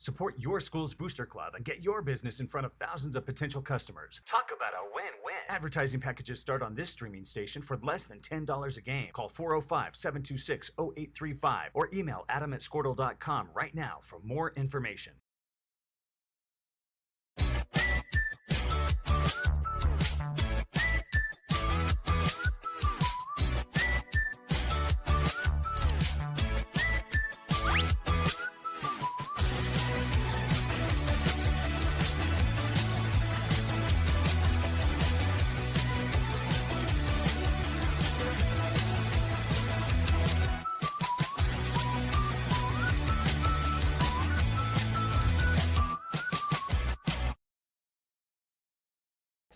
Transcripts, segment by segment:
Support your school's booster club and get your business in front of thousands of potential customers. Talk about a win-win. Advertising packages start on this streaming station for less than $10 a game. Call 405-726-0835 or email adam@squirtle.com right now for more information.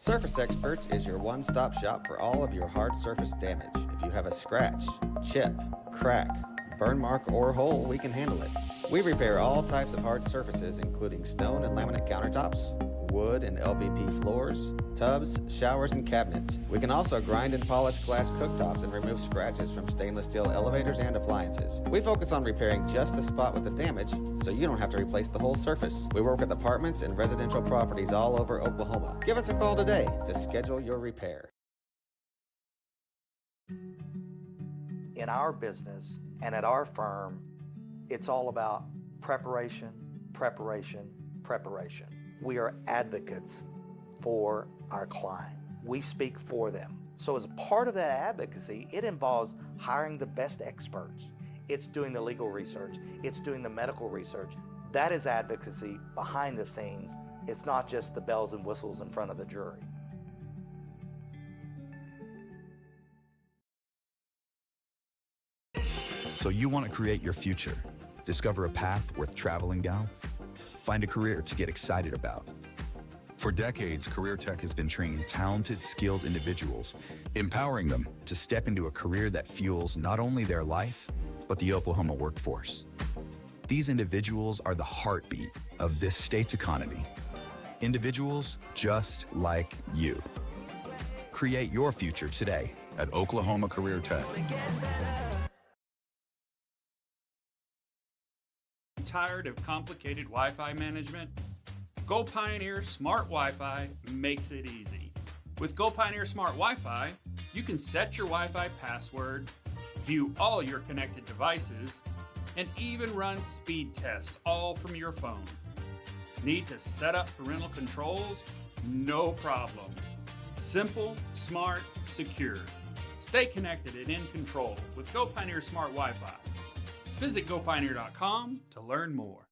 Surface Experts is your one-stop shop for all of your hard surface damage. If you have a scratch, chip, crack, burn mark, or hole, we can handle it. We repair all types of hard surfaces, including stone and laminate countertops, wood and LVP floors, tubs, showers, and cabinets. We can also grind and polish glass cooktops and remove scratches from stainless steel elevators and appliances. We focus on repairing just the spot with the damage, so you don't have to replace the whole surface. We work with apartments and residential properties all over Oklahoma. Give us a call today to schedule your repair. In our business and at our firm, it's all about preparation, preparation, preparation. We are advocates for our client. We speak for them. So as a part of that advocacy, it involves hiring the best experts. It's doing the legal research. It's doing the medical research. That is advocacy behind the scenes. It's not just the bells and whistles in front of the jury. So you want to create your future, discover a path worth traveling down, find a career to get excited about. For decades, Career Tech has been training talented, skilled individuals, empowering them to step into a career that fuels not only their life, but the Oklahoma workforce. These individuals are the heartbeat of this state's economy. Individuals just like you. Create your future today at Oklahoma Career Tech. Tired of complicated Wi-Fi management? Go Pioneer Smart Wi-Fi makes it easy. With Go Pioneer Smart Wi-Fi, you can set your Wi-Fi password, view all your connected devices, and even run speed tests all from your phone. Need to set up parental controls? No problem. Simple, smart, secure. Stay connected and in control with Go Pioneer Smart Wi-Fi. Visit GoPioneer.com to learn more.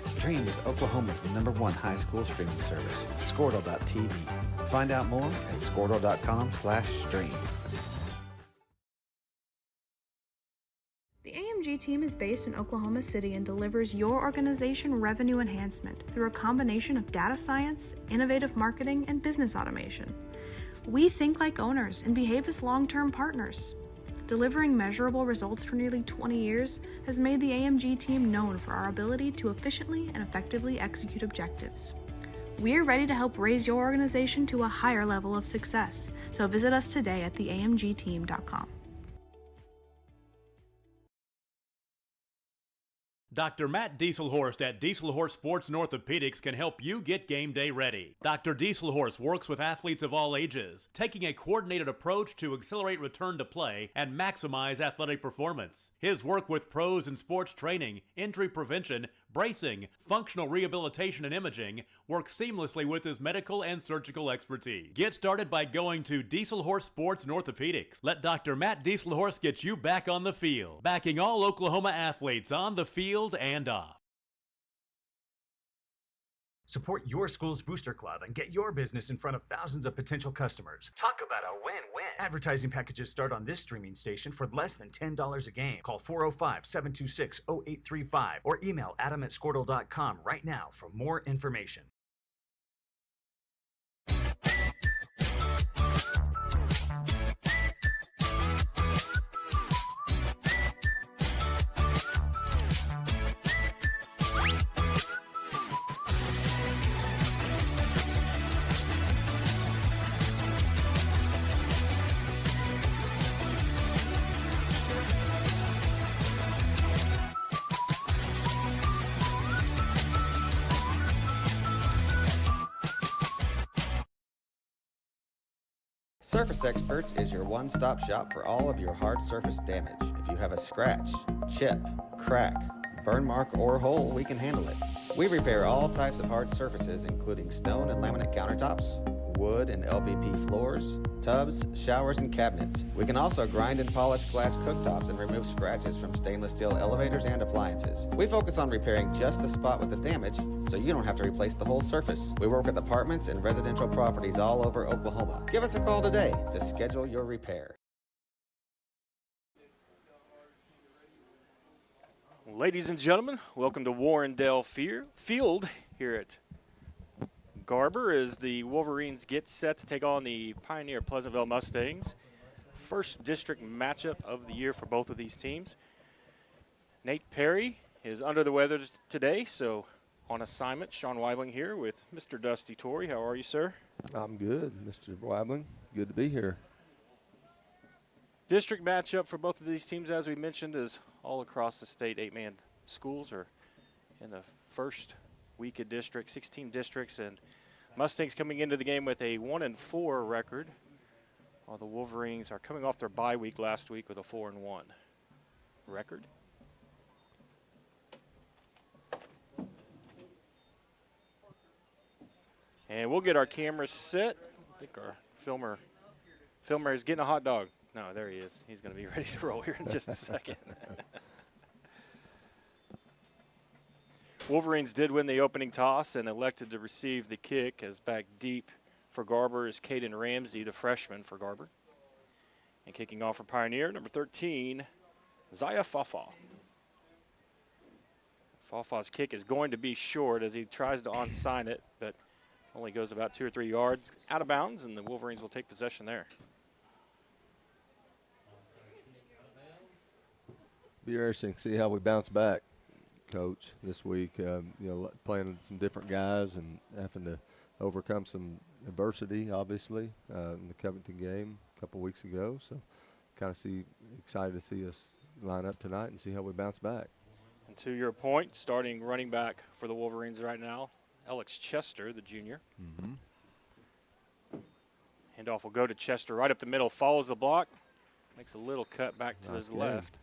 Stream with Oklahoma's #1 high school streaming service, Squirtle.tv. Find out more at Squirtle.com/stream. The AMG team is based in Oklahoma City and delivers your organization revenue enhancement through a combination of data science, innovative marketing, and business automation. We think like owners and behave as long-term partners. Delivering measurable results for nearly 20 years has made the AMG team known for our ability to efficiently and effectively execute objectives. We're ready to help raise your organization to a higher level of success, so visit us today at theamgteam.com. Dr. Matt Dieselhorst at Dieselhorst Sports and Orthopedics can help you get game day ready. Dr. Dieselhorst works with athletes of all ages, taking a coordinated approach to accelerate return to play and maximize athletic performance. His work with pros in sports training, injury prevention, bracing, functional rehabilitation, and imaging works seamlessly with his medical and surgical expertise. Get started by going to Dieselhorst Sports and Orthopedics. Let Dr. Matt Dieselhorst get you back on the field, backing all Oklahoma athletes on the field and off. Support your school's booster club and get your business in front of thousands of potential customers. Talk about a win-win. Advertising packages start on this streaming station for less than $10 a game. Call 405-726-0835 or email adam@squirtle.com right now for more information. Surface Experts is your one-stop shop for all of your hard surface damage. If you have a scratch, chip, crack, burn mark, or hole, we can handle it. We repair all types of hard surfaces, including stone and laminate countertops, wood and LVP floors, tubs, showers, and cabinets. We can also grind and polish glass cooktops and remove scratches from stainless steel elevators and appliances. We focus on repairing just the spot with the damage, so you don't have to replace the whole surface. We work with apartments and residential properties all over Oklahoma. Give us a call today to schedule your repair. Ladies and gentlemen, welcome to Warrendale Field here at Garber as the Wolverines get set to take on the Pioneer Pleasantville Mustangs. First district matchup of the year for both of these teams. Nate Perry is under the weather today, so on assignment, Sean Weibling here with Mr. Dusty Torrey. How are you, sir? I'm good, Mr. Weibling. Good to be here. District matchup for both of these teams, as we mentioned, is all across the state. 8-man schools are in the first week of district, 16 districts, and Mustangs coming into the game with a 1-4 record, while the Wolverines are coming off their bye week last week with a 4-1 record. And we'll get our cameras set. I think our filmer is getting a hot dog. No, there he is. He's going to be ready to roll here in just a second. Wolverines did win the opening toss and elected to receive the kick, as back deep for Garber is Caden Ramsey, the freshman for Garber. And kicking off for Pioneer, number 13, Zaya Fafa. Fafa's kick is going to be short as he tries to onside it, but only goes about 2 or 3 yards out of bounds, and the Wolverines will take possession there. Be interesting to see how we bounce back, Coach, this week. Playing some different guys and having to overcome some adversity, obviously, in the Covington game a couple weeks ago. So kind of excited to see us line up tonight and see how we bounce back. And to your point, starting running back for the Wolverines right now, Alex Chester, the junior. Handoff will go to Chester right up the middle, follows the block, makes a little cut back to his left.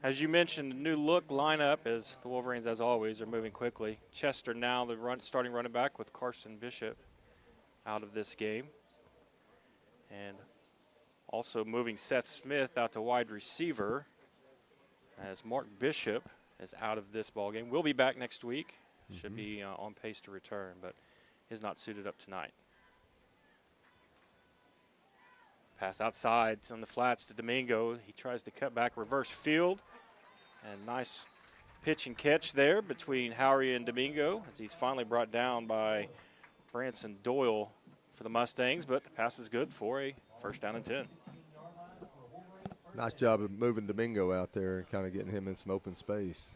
As you mentioned, a new look lineup as the Wolverines, as always, are moving quickly. Chester now the starting running back with Carson Bishop out of this game. And also moving Seth Smith out to wide receiver as Mark Bishop is out of this ball game. Will be back next week. Should be on pace to return, but is not suited up tonight. Pass outside on the flats to Domingo. He tries to cut back reverse field. And nice pitch and catch there between Howery and Domingo as he's finally brought down by Branson Doyle for the Mustangs, but the pass is good for a first down and 10. Nice job of moving Domingo out there and kind of getting him in some open space.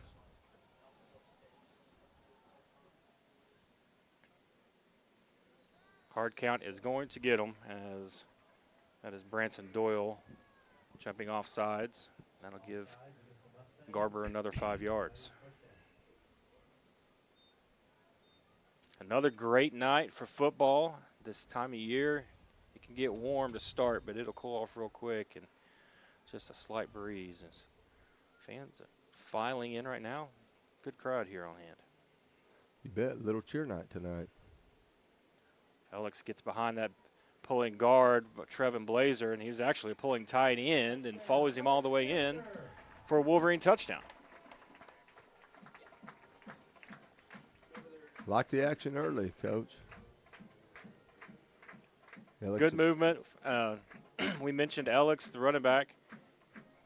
Hard count is going to get him as that is Branson Doyle jumping off sides. That'll give Garber another 5 yards. Another great night for football. This time of year, it can get warm to start, but it'll cool off real quick, and just a slight breeze. As fans are filing in right now. Good crowd here on hand. You bet. Little cheer night tonight. Alex gets behind that pulling guard, Trevin Blazer, and he was actually a pulling tight end and follows him all the way in for a Wolverine touchdown. Like the action early, Coach. Good movement. We mentioned Alex, the running back,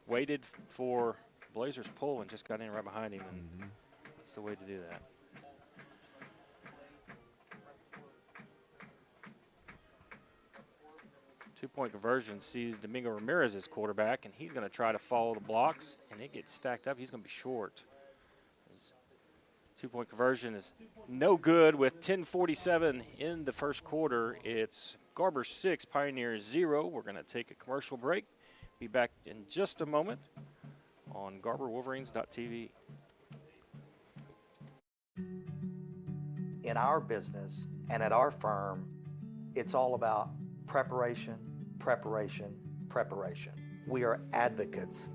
waited for Blazer's pull and just got in right behind him, and that's the way to do that. Two-point conversion sees Domingo Ramirez as quarterback, and he's going to try to follow the blocks, and it gets stacked up. He's going to be short. His two-point conversion is no good with 10:47 in the first quarter. It's Garber 6, Pioneer 0. We're going to take a commercial break. Be back in just a moment on GarberWolverines.tv. In our business and at our firm, it's all about preparation, preparation, preparation. We are advocates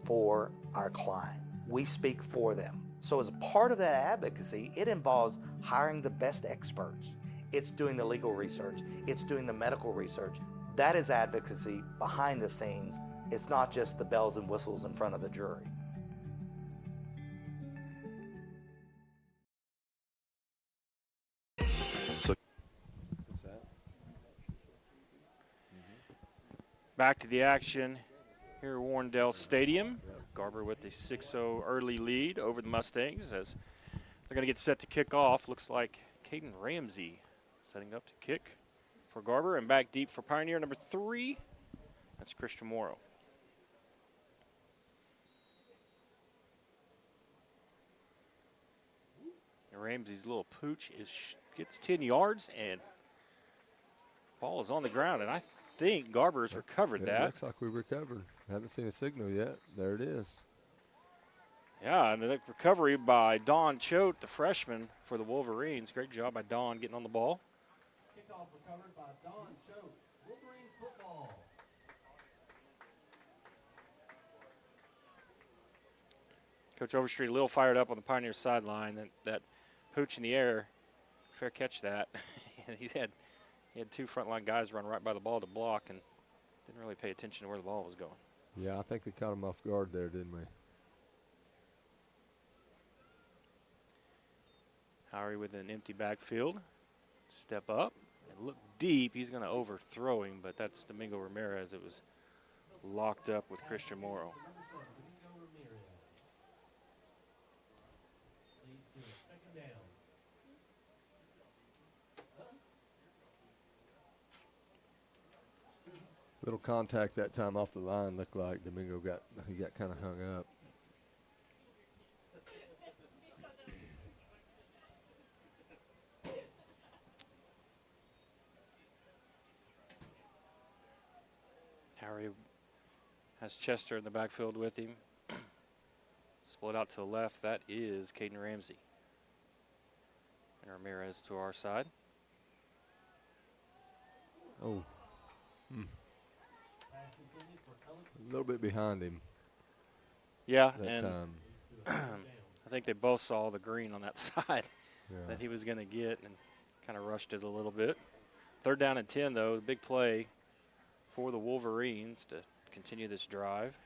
for our client. We speak for them. So as a part of that advocacy, it involves hiring the best experts. It's doing the legal research. It's doing the medical research. That is advocacy behind the scenes. It's not just the bells and whistles in front of the jury. Back to the action here at Warrendale Stadium. Garber with the 6-0 early lead over the Mustangs as they're going to get set to kick off. Looks like Caden Ramsey setting up to kick for Garber, and back deep for Pioneer number 3. That's Christian Morrow. Ramsey's little pooch gets 10 yards, and ball is on the ground, and I think Garber's recovered that. Looks like we recovered. Haven't seen a signal yet. There it is. Yeah, and the recovery by Don Choate, the freshman for the Wolverines. Great job by Don getting on the ball. Kickoff recovered by Don Choate. Wolverines football. Coach Overstreet a little fired up on the Pioneer sideline. That pooch in the air, fair catch that. And he had 2 frontline guys run right by the ball to block and didn't really pay attention to where the ball was going. Yeah, I think we caught him off guard there, didn't we? Howery with an empty backfield. Step up and look deep. He's going to overthrow him, but that's Domingo Ramirez. It was locked up with Christian Morrow. Little contact that time off the line. Looked like Domingo got kind of hung up. Howery has Chester in the backfield with him. Split out to the left. That is Caden Ramsey. And Ramirez to our side. Oh. A little bit behind him. Yeah, that and time. I think they both saw the green on that side Yeah. that he was going to get and kind of rushed it a little bit. 3rd down and 10, though, big play for the Wolverines to continue this drive.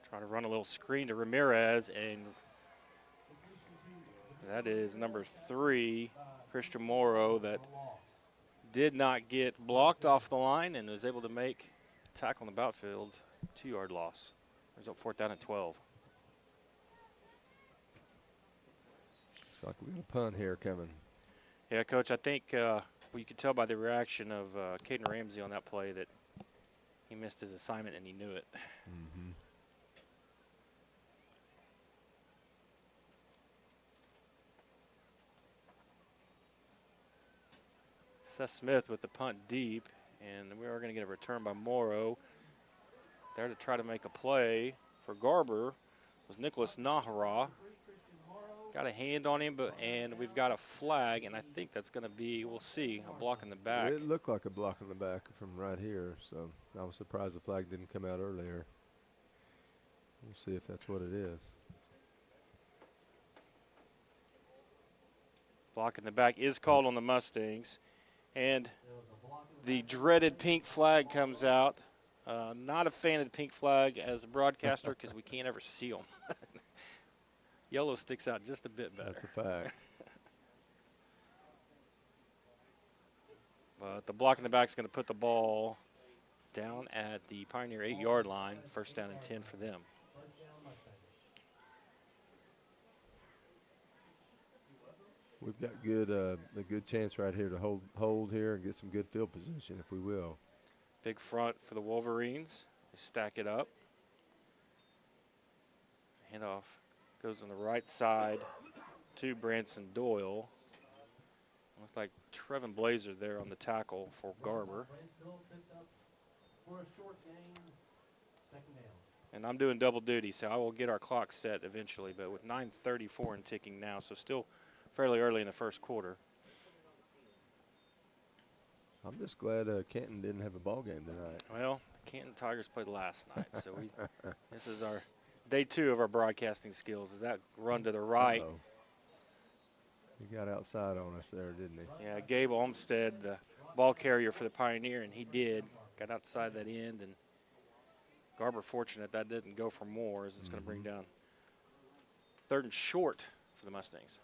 Trying to run a little screen to Ramirez, and that is number 3, Christian Morrow, that did not get blocked off the line and was able to make a tackle on the backfield, 2-yard loss. Result 4th down and 12. Looks like we got a punt here coming. Yeah, Coach, I think you could tell by the reaction of Caden Ramsey on that play that he missed his assignment and he knew it. Mm-hmm. Seth Smith with the punt deep, and we are going to get a return by Morrow. There to try to make a play for Garber was Nicholas Nahara. Got a hand on him, and we've got a flag, and I think that's going to be, we'll see, a block in the back. It looked like a block in the back from right here, so I was surprised the flag didn't come out earlier. We'll see if that's what it is. Block in the back is called on the Mustangs. And the dreaded pink flag comes out. Not a fan of the pink flag as a broadcaster because we can't ever see them. Yellow sticks out just a bit better. That's a fact. But the block in the back is going to put the ball down at the Pioneer 8-yard line. 1st down and 10 for them. We've got a good chance right here to hold here and get some good field position if we will. Big front for the Wolverines. They stack it up. Handoff goes on the right side to Branson Doyle. like Trevin Blazer there on the tackle for Garber. For a short gain, second down. And I'm doing double duty, so I will get our clock set eventually, but with 9:34 and ticking now, so still fairly early in the first quarter. I'm just glad Canton didn't have a ball game tonight. Well, the Canton Tigers played last night, so this is our day 2 of our broadcasting skills. Is that run to the right? Uh-oh. He got outside on us there, didn't he? Yeah, Gabe Olmstead, the ball carrier for the Pioneer, and he did. Got outside that end, and Garber fortunate that didn't go for more, as it's going to bring down 3rd and short for the Mustangs.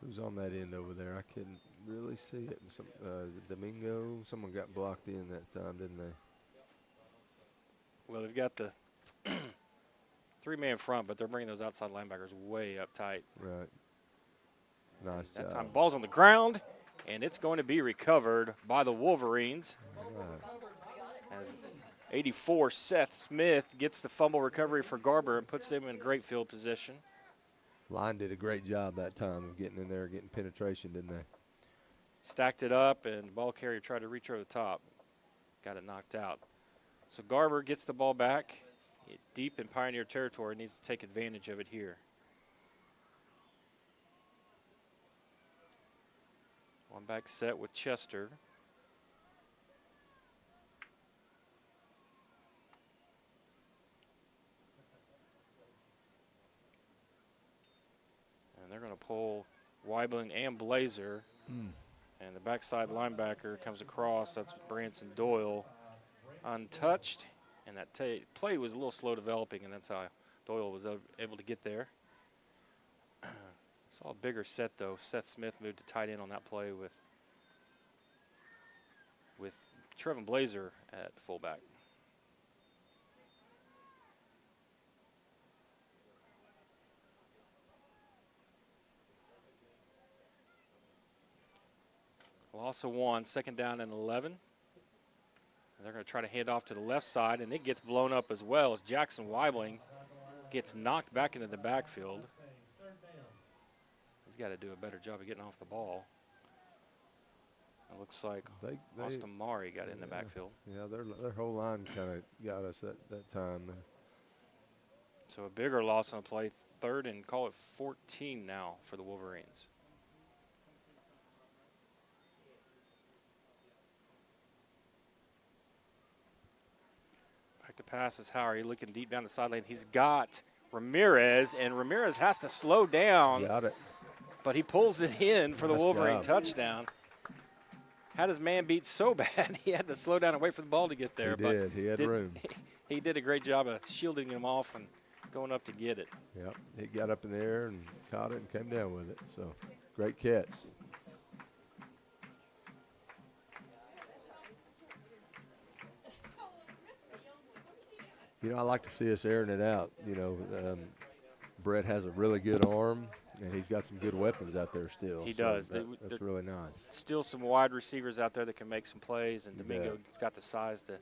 Who's on that end over there? I couldn't really see it. Is it Domingo? Someone got blocked in that time, didn't they? Well, they've got the 3-man front, but they're bringing those outside linebackers way up tight. Right. Nice That job. time, ball's on the ground, and it's going to be recovered by the Wolverines. Right. As 84, Seth Smith gets the fumble recovery for Garber and puts them in great field position. Line did a great job that time of getting in there, getting penetration, didn't they? Stacked it up, and the ball carrier tried to reach over the top. Got it knocked out. So Garber gets the ball back. Deep in Pioneer territory, needs to take advantage of it here. One back set with Chester. And they're going to pull Weibling and Blazer. And the backside linebacker comes across. That's Branson Doyle, untouched. And that play was a little slow developing, and that's how Doyle was able to get there. Saw a bigger set, though. Seth Smith moved to tight end on that play with Trevin Blazer at fullback. Loss of 1, 2nd down and 11. And they're going to try to hand off to the left side, and it gets blown up as well as Jackson Weibling gets knocked back into the backfield. He's got to do a better job of getting off the ball. It looks like Austin Maury got in the backfield. Yeah, their whole line kind of got us at that time. So a bigger loss on the play, 3rd and call it 14 now for the Wolverines. Back to pass is Howery looking deep down the sideline. He's got Ramirez, and Ramirez has to slow down. Got it. But he pulls it in for the Wolverine job. touchdown. Had his man beat so bad, he had to slow down and wait for the ball to get there. He did. He had room. He did a great job of shielding him off and going up to get it. Yep. He got up in the air and caught it and came down with it. So, great catch. You know, I like to see us airing it out. You know, Brett has a really good arm, and he's got some good weapons out there still. He does. That's really nice. Still some wide receivers out there that can make some plays, and Domingo's got the size to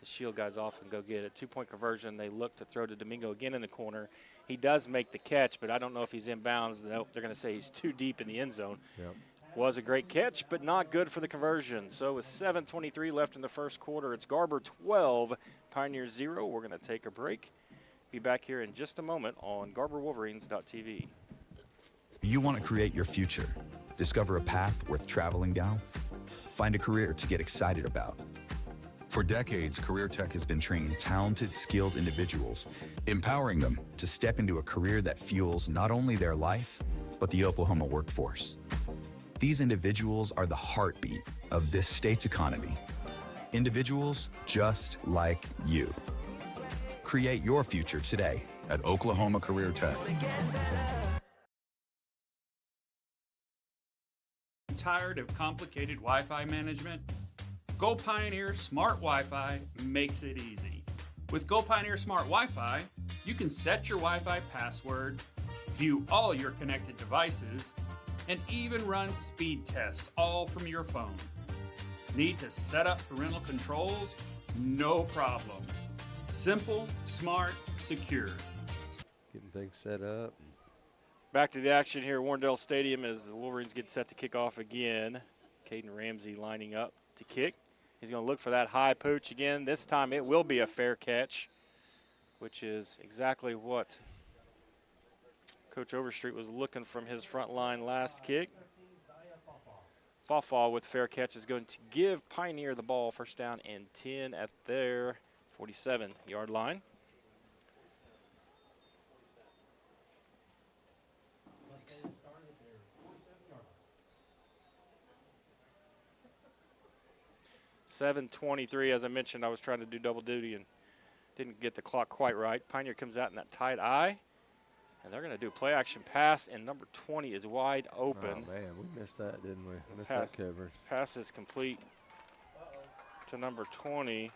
shield guys off and go get it. 2-point conversion. They look to throw to Domingo again in the corner. He does make the catch, but I don't know if he's inbounds. They're going to say he's too deep in the end zone. Yep. Was a great catch, but not good for the conversion. So with 7:23 left in the first quarter, it's Garber 12, Pioneer 0. We're going to take a break. Be back here in just a moment on GarberWolverines.tv. You want to create your future, discover a path worth traveling down, find a career to get excited about. For decades, Career Tech has been training talented, skilled individuals, empowering them to step into a career that fuels not only their life, but the Oklahoma workforce. These individuals are the heartbeat of this state's economy. Individuals just like you. Create your future today at Oklahoma Career Tech. Tired of complicated Wi-Fi management? Go Pioneer Smart Wi-Fi makes it easy. With Go Pioneer Smart Wi-Fi, you can set your Wi-Fi password, view all your connected devices, and even run speed tests all from your phone. Need to set up parental controls? No problem. Simple, smart, secure. getting things set up. Back to the action here at Warrendale Stadium as the Wolverines get set to kick off again. Caden Ramsey lining up to kick. He's going to look for that high pooch again. This time it will be a fair catch, which is exactly what Coach Overstreet was looking from his front line last kick. Fawfaw with fair catch is going to give Pioneer the ball, first down and 10 at their 47-yard line. .7:23, as I mentioned, I was trying to do double duty and didn't get the clock quite right. Pioneer comes out in that tight eye, and they're going to do a play-action pass, and number 20 is wide open. Oh, man, we missed that, didn't we? Missed that coverage. Pass is complete to number 20,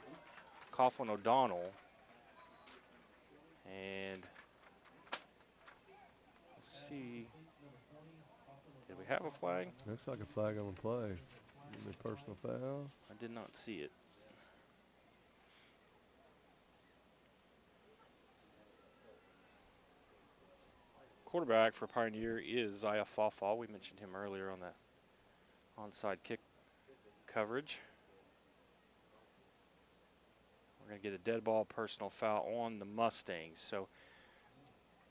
Coughlin O'Donnell. And let's see. Did we have a flag? Looks like a flag on the play. Maybe a personal foul. I did not see it. Quarterback for Pioneer is Zaya Fawfaw. We mentioned him earlier on that onside kick coverage. We're going to get a dead ball personal foul on the Mustangs. So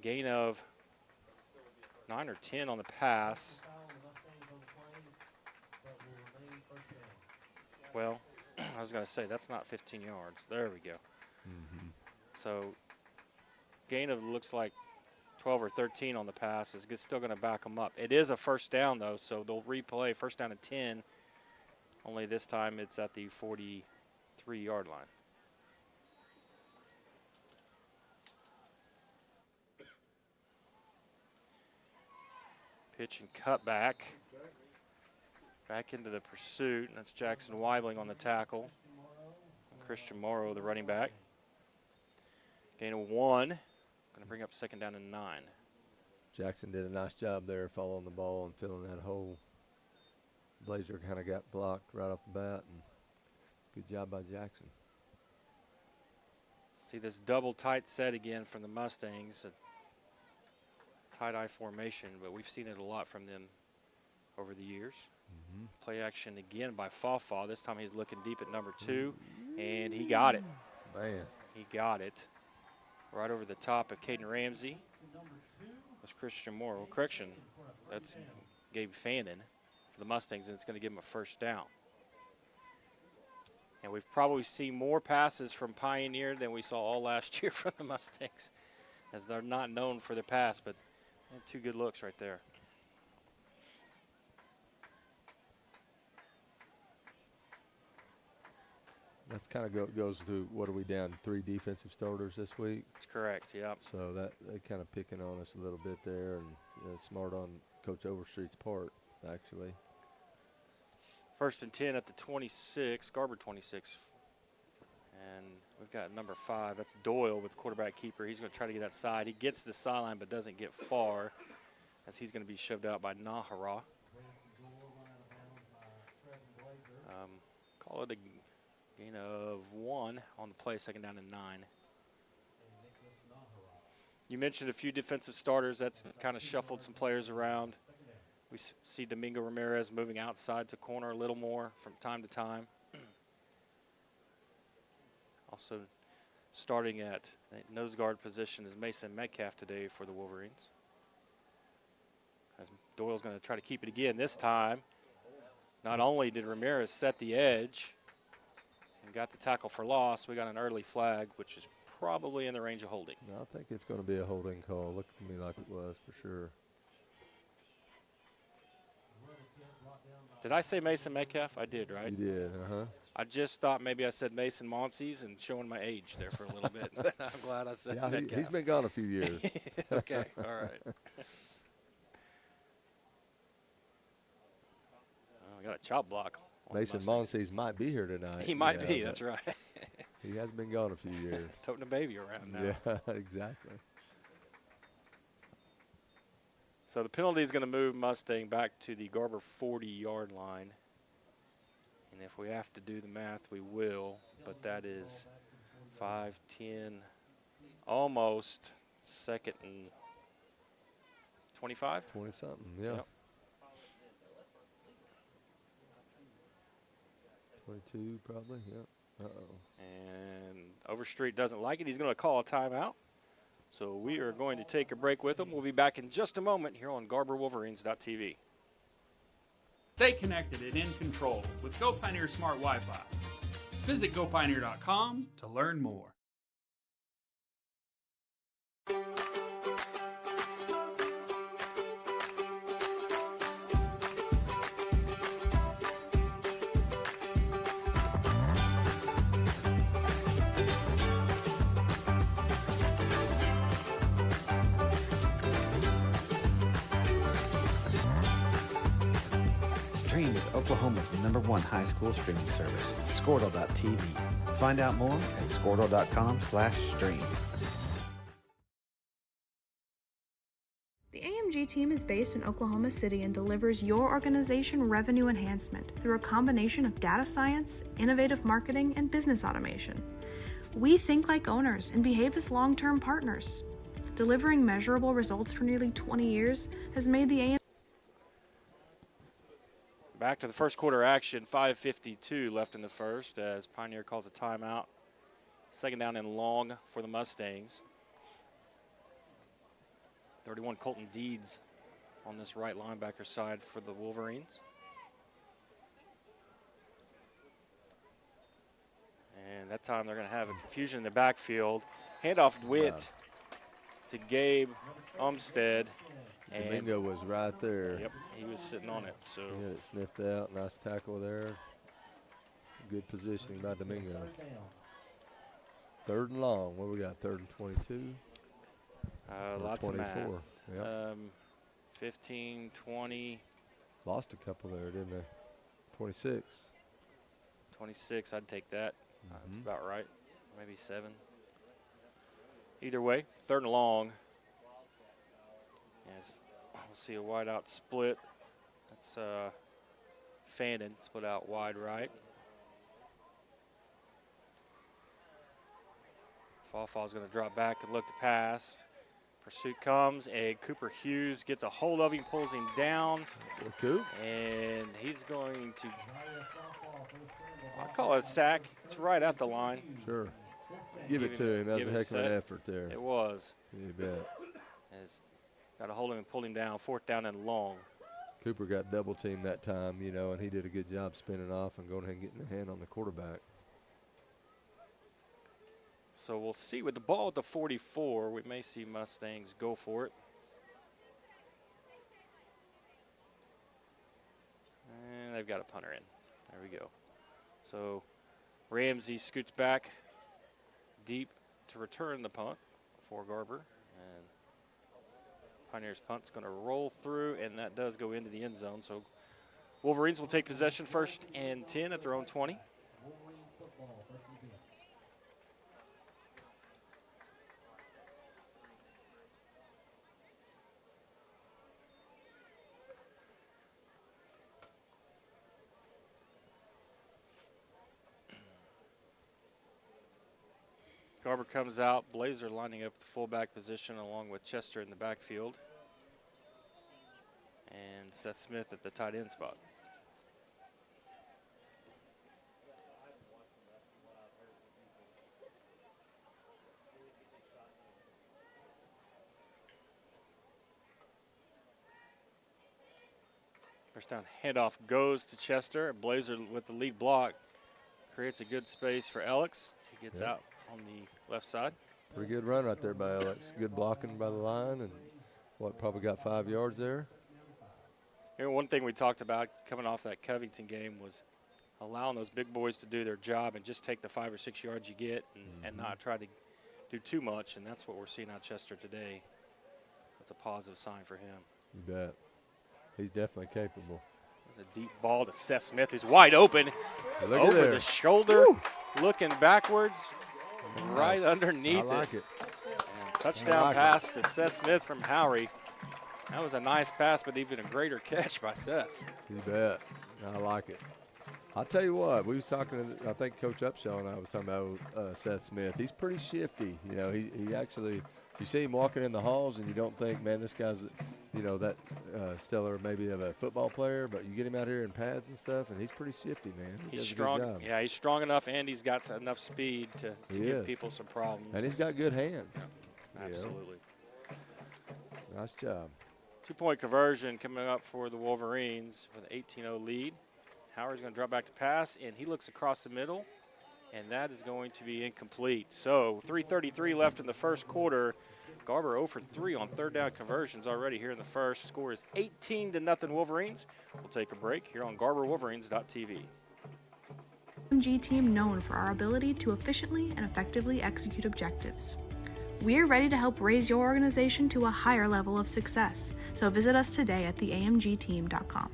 gain of 9 or 10 on the pass. Well, I was going to say, that's not 15 yards. There we go. So gain of looks like 12 or 13 on the pass is still going to back them up. It is a first down, though, so they'll replay first down and 10. Only this time it's at the 43-yard line. Pitch and cut back. Back into the pursuit. That's Jackson Weibling on the tackle. Christian Morrow, the running back. Gain of 1. Going to bring up second down and 9. Jackson did a nice job there following the ball and filling that hole. Blazer kind of got blocked right off the bat, and good job by Jackson. See this double tight set again from the Mustangs. A tight eye formation, but we've seen it a lot from them over the years. Play action again by Fawfaw. This time he's looking deep at number 2, and he got it. Man. He got it. Right over the top of Caden Ramsey. That's Christian Morrow. Correction, that's Gabe Fannin for the Mustangs, and it's going to give him a first down. And we've probably seen more passes from Pioneer than we saw all last year from the Mustangs, as they're not known for their pass, but two good looks right there. That's kind of goes to, what are we down, 3 defensive starters this week? That's correct, yep. So that they kind of picking on us a little bit there, and smart on Coach Overstreet's part, actually. First and 10 at the 26, Garber 26. And we've got number 5, that's Doyle with quarterback keeper. He's going to try to get that side. He gets the sideline but doesn't get far, as he's going to be shoved out by Nahara. Call it a gain of 1 on the play, second down and 9. You mentioned a few defensive starters. That's kind of shuffled some players around. We see Domingo Ramirez moving outside to corner a little more from time to time. Also starting at nose guard position is Mason Metcalf today for the Wolverines. As Doyle's going to try to keep it again this time. Not only did Ramirez set the edge and got the tackle for loss, we got an early flag, which is probably in the range of holding. No, I think it's going to be a holding call. Looked to me like it was for sure. Did I say Mason Metcalf? I did, right? You did, I just thought maybe I said Mason Monsees and showing my age there for a little bit. I'm glad I said Metcalf. He's been gone a few years. Okay, all right. We got a chop block. Mason Monsees might be here tonight. He might be, that's right. He has been gone a few years. Toting a baby around now. Yeah, exactly. So the penalty is going to move Mustang back to the Garber 40-yard line. And if we have to do the math, we will. But that is 5, 10, almost 2nd and 25. 20-something, yeah. Yep. 22 probably, yeah. Uh-oh. And Overstreet doesn't like it. He's going to call a timeout. So we are going to take a break with him. We'll be back in just a moment here on GarberWolverines.tv. Stay connected and in control with Go Pioneer Smart Wi-Fi. Visit GoPioneer.com to learn more. Stream with Oklahoma's #1 high school streaming service, Squirtle.tv. Find out more at Squirtle.com/stream. The AMG team is based in Oklahoma City and delivers your organization revenue enhancement through a combination of data science, innovative marketing, and business automation. We think like owners and behave as long-term partners. Delivering measurable results for nearly 20 years has made the AMG Back to the first quarter action, 5:52 left in the first as Pioneer calls a timeout. 2nd down and long for the Mustangs. 31 Colton Deeds on this right linebacker side for the Wolverines. And that time they're going to have a confusion in the backfield. Handoff Witt to Gabe Umstead. Domingo was right there. Yep, he was sitting on it. So he had it sniffed out. Nice tackle there. Good positioning by Domingo. 3rd and long. What we got? 3rd and 22. Lots 24. of math. Yep. 15, 20. Lost a couple there, didn't they? 26. 26, I'd take that. That's about right. Maybe 7. Either way, 3rd and long. Yes, we'll see a wide out split. That's Fannin split out wide right. Fawfaw's going to drop back and look to pass. Pursuit comes, and Cooper Hughes gets a hold of him, pulls him down. And he's going to, I'll call it a sack. It's right at the line. Sure. Give it to him. That was a heck of an effort there. It was. You bet. Got a hold of him and pulled him down, 4th down and long. Cooper got double teamed that time, you know, and he did a good job spinning off and going ahead and getting a hand on the quarterback. So we'll see with the ball at the 44. We may see Mustangs go for it. And they've got a punter in. There we go. So Ramsey scoots back deep to return the punt for Garber. And Pioneers punt's going to roll through, and that does go into the end zone. So Wolverines will take possession 1st and 10 at their own 20. Garber comes out, Blazer lining up the fullback position along with Chester in the backfield. And Seth Smith at the tight end spot. First down handoff goes to Chester. Blazer with the lead block creates a good space for Alex. He gets out on the left side. Pretty good run right there by Alex. Good blocking by the line, and probably got 5 yards there. You know, one thing we talked about coming off that Covington game was allowing those big boys to do their job and just take the 5 or 6 yards you get and not try to do too much, and that's what we're seeing out of Chester today. That's a positive sign for him. You bet. He's definitely capable. There's a deep ball to Seth Smith, who's wide open. Over the shoulder, looking backwards, right underneath I like it. And touchdown pass to Seth Smith from Howry. That was a nice pass, but even a greater catch by Seth. You bet. I like it. I'll tell you what, we was talking, I think Coach Upshaw and I was talking about Seth Smith. He's pretty shifty. You know, he actually You see him walking in the halls, and you don't think, man, this guy's, that stellar maybe of a football player, but you get him out here in pads and stuff, and he's pretty shifty, man. He's strong. Yeah, he's strong enough, and he's got enough speed to give people some problems. And he's got good hands. Yeah, absolutely. Nice job. 2-point conversion coming up for the Wolverines with an 18-0 lead. Howard's going to drop back to pass, and he looks across the middle, and that is going to be incomplete. So 3:33 left in the first quarter. Garber 0 for 3 on third down conversions already here in the first. Score is 18-0 Wolverines. We'll take a break here on GarberWolverines.tv. AMG team known for our ability to efficiently and effectively execute objectives. We're ready to help raise your organization to a higher level of success, so visit us today at theamgteam.com.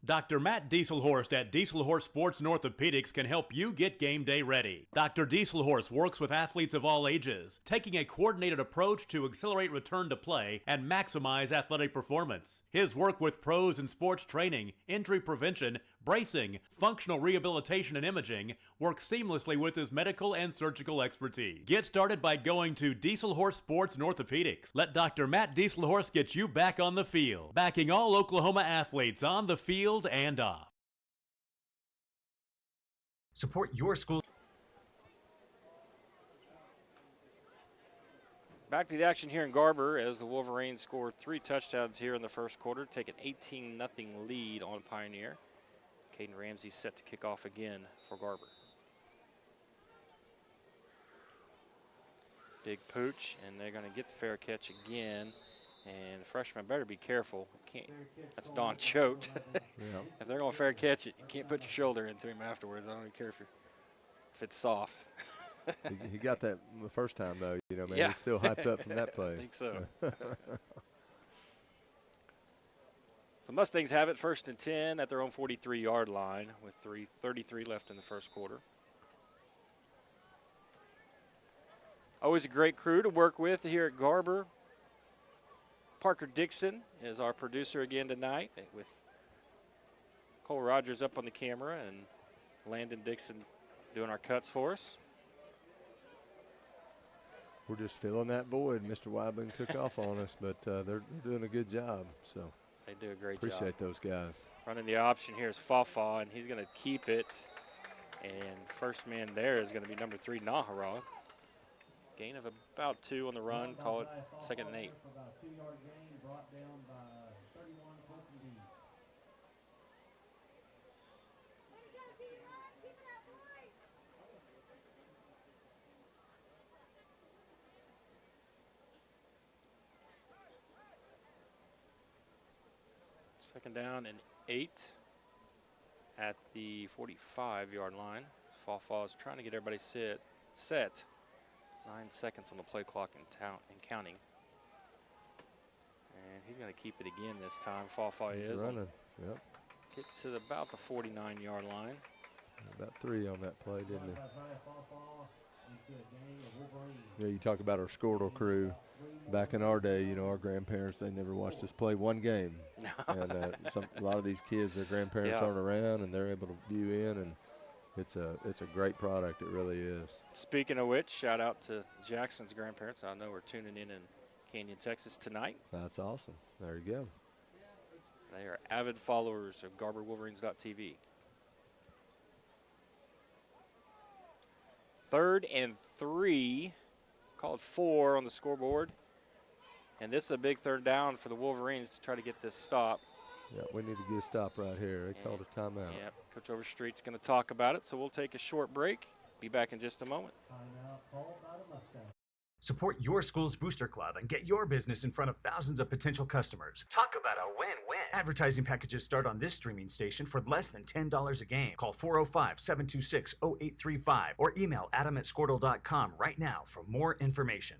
Dr. Matt Dieselhorst at Dieselhorst Sports and Orthopedics can help you get game day ready. Dr. Dieselhorst works with athletes of all ages, taking a coordinated approach to accelerate return to play and maximize athletic performance. His work with pros in sports training, injury prevention, bracing, functional rehabilitation, and imaging works seamlessly with his medical and surgical expertise. Get started by going to Dieselhorst Sports and Orthopedics. Let Dr. Matt Dieselhorst get you back on the field, backing all Oklahoma athletes on the field and off. Support your school. Back to the action here in Garber as the Wolverines scored 3 touchdowns here in the first quarter, take an 18-0 lead on Pioneer. Caden Ramsey set to kick off again for Garber. Big pooch, and they're going to get the fair catch again. And the freshman better be careful. That's Don Choate. If they're going to fair catch it, you can't put your shoulder into him afterwards. I don't even care if it's soft. He got that the first time, though. Man, yeah. He's still hyped up from that play. I think so. So Mustangs have it 1st and 10 at their own 43-yard line with 3:33 left in the first quarter. Always a great crew to work with here at Garber. Parker Dixon is our producer again tonight, with Cole Rogers up on the camera and Landon Dixon doing our cuts for us. We're just filling that void. Mr. Weibling took off on us, but they're doing a good job. So they do a great job. Appreciate those guys. Running the option here is Fafa, and he's going to keep it. And first man there is going to be number 3, Nahara. Gain of about 2 on the run, call it 2nd and 8. Second down and 8 at the 45-yard line. Fafa is trying to get everybody set. 9 seconds on the play clock and counting. And he's going to keep it again this time. Fafa is running. Yep. Get to about the 49-yard line. About 3 on that play, didn't he? You talk about our Squirtle crew. Back in our day, our grandparents, they never watched us play one game. And a lot of these kids, their grandparents aren't around, and they're able to view in, and it's a great product. It really is. Speaking of which, shout out to Jackson's grandparents. I know we're tuning in Canyon, Texas tonight. That's awesome. There you go. They are avid followers of GarberWolverines.tv. 3rd and 3, called 4 on the scoreboard. And this is a big 3rd down for the Wolverines to try to get this stop. Yeah, we need to get a stop right here. They called a timeout. Yep, Coach Overstreet's going to talk about it, so we'll take a short break. Be back in just a moment. Support your school's booster club and get your business in front of thousands of potential customers. Talk about a win-win. Advertising packages start on this streaming station for less than $10 a game. Call 405-726-0835 or email adam@squirtle.com right now for more information.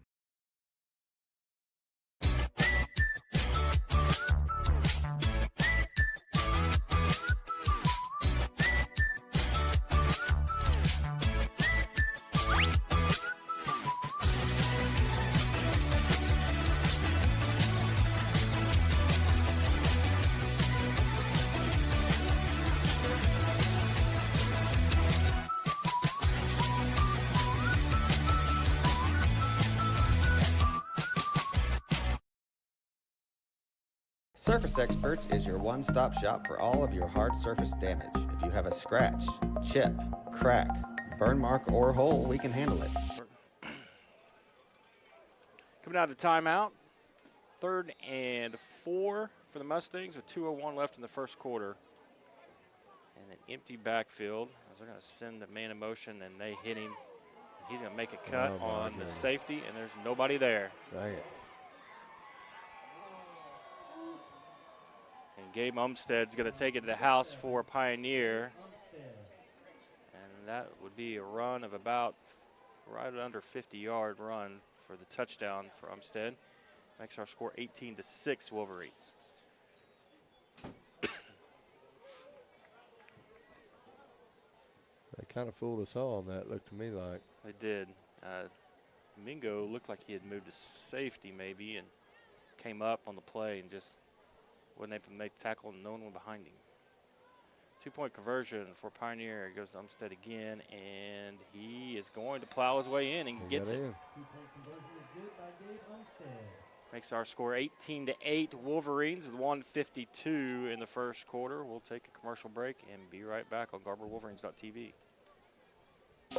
Surface Experts is your one-stop shop for all of your hard surface damage. If you have a scratch, chip, crack, burn mark, or hole, we can handle it. Coming out of the timeout, 3rd and 4 for the Mustangs with 2:01 left in the first quarter. And an empty backfield as they're going to send the man in motion, and they hit him. He's going to make a cut on the safety, and there's nobody there. Dang it. And Gabe Umstead's going to take it to the house for Pioneer. And that would be a run of about right under 50-yard run for the touchdown for Umstead. Makes our score 18-6 Wolverines. They kind of fooled us all on that, looked to me like. They did. Mingo looked like he had moved to safety maybe and came up on the play and just wasn't able to make the tackle, and no one behind him. 2-point conversion for Pioneer. It goes to Umstead again, and he is going to plow his way in and gets it. 2-point conversion is good by Gabe Umstead. Makes our score 18-8 Wolverines with 1:52 in the first quarter. We'll take a commercial break and be right back on GarberWolverines.tv.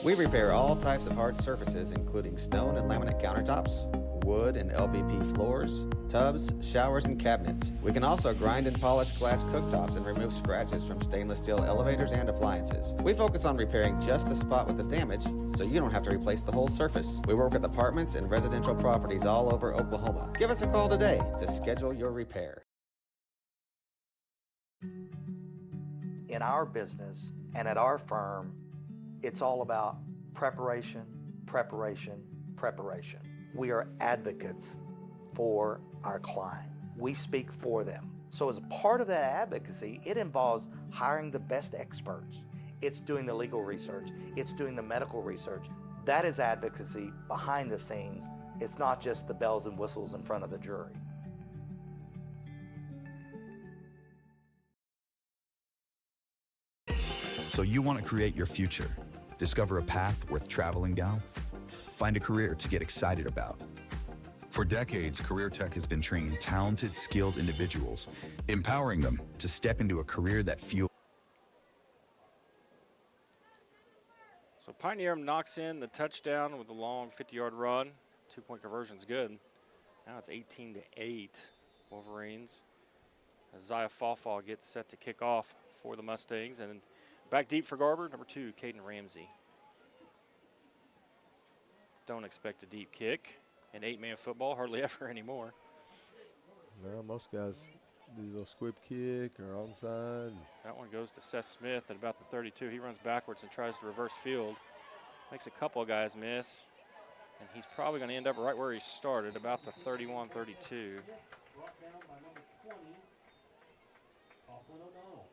We repair all types of hard surfaces, including stone and laminate countertops, wood and LVP floors, tubs, showers, and cabinets. We can also grind and polish glass cooktops and remove scratches from stainless steel elevators and appliances. We focus on repairing just the spot with the damage, so you don't have to replace the whole surface. We work with apartments and residential properties all over Oklahoma. Give us a call today to schedule your repair. In our business and at our firm, it's all about preparation, preparation, preparation. We are advocates for our client. We speak for them. So as a part of that advocacy, it involves hiring the best experts. It's doing the legal research. It's doing the medical research. That is advocacy behind the scenes. It's not just the bells and whistles in front of the jury. So you want to create your future, discover a path worth traveling down, find a career to get excited about. For decades, Career Tech has been training talented, skilled individuals, empowering them to step into a career that fuels. So Pioneer knocks in the touchdown with a long 50-yard run. 2-point conversion's good. Now it's 18-8 Wolverines. Isaiah Fawfall gets set to kick off for the Mustangs. And back deep for Garber, number 2, Caden Ramsey. Don't expect a deep kick in 8-man football, hardly ever anymore. Well, most guys do a little squib kick or onside. That one goes to Seth Smith at about the 32. He runs backwards and tries to reverse field. Makes a couple of guys miss. And he's probably going to end up right where he started, about the 31-32. Brought down by number 20, Coughlin O'Donnell.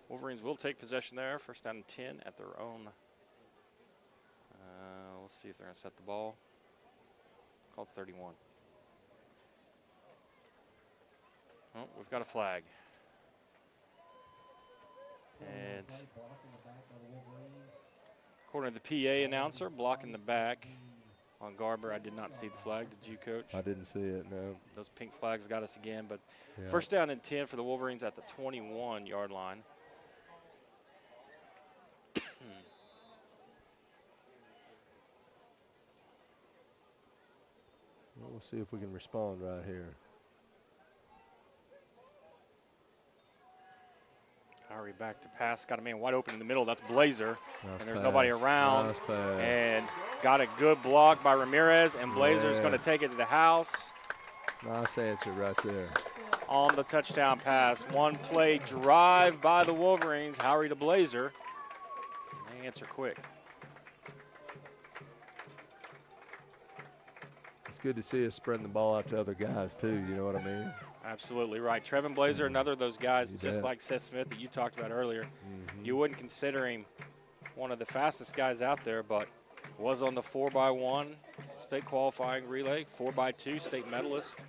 Wolverines will take possession there. First down and 10 at their own. We'll see if they're going to set the ball. Called 31. Oh, we've got a flag. And according to the PA announcer, blocking the back on Garber. I did not see the flag. Did you, Coach? I didn't see it, no. Those pink flags got us again. But Yeah. First down and 10 for the Wolverines at the 21-yard line. We'll see if we can respond right here. Hurry back to pass. Got a man wide open in the middle. That's Blazer. Nice And there's pass. nobody around. Nice pass. And got a good block by Ramirez. And Blazer's going to Yes. take it to the house Nice answer right there. on the touchdown pass. One play drive by the Wolverines. Howery to Blazer. They answer quick. It's good to see us spreading the ball out to other guys, too. You know what I mean? Absolutely right. Trevin Blazer, another of those guys, You just bet. like Seth Smith that you talked about earlier. You wouldn't consider him one of the fastest guys out there, but was on the 4x1 state qualifying relay, 4x2 state medalist.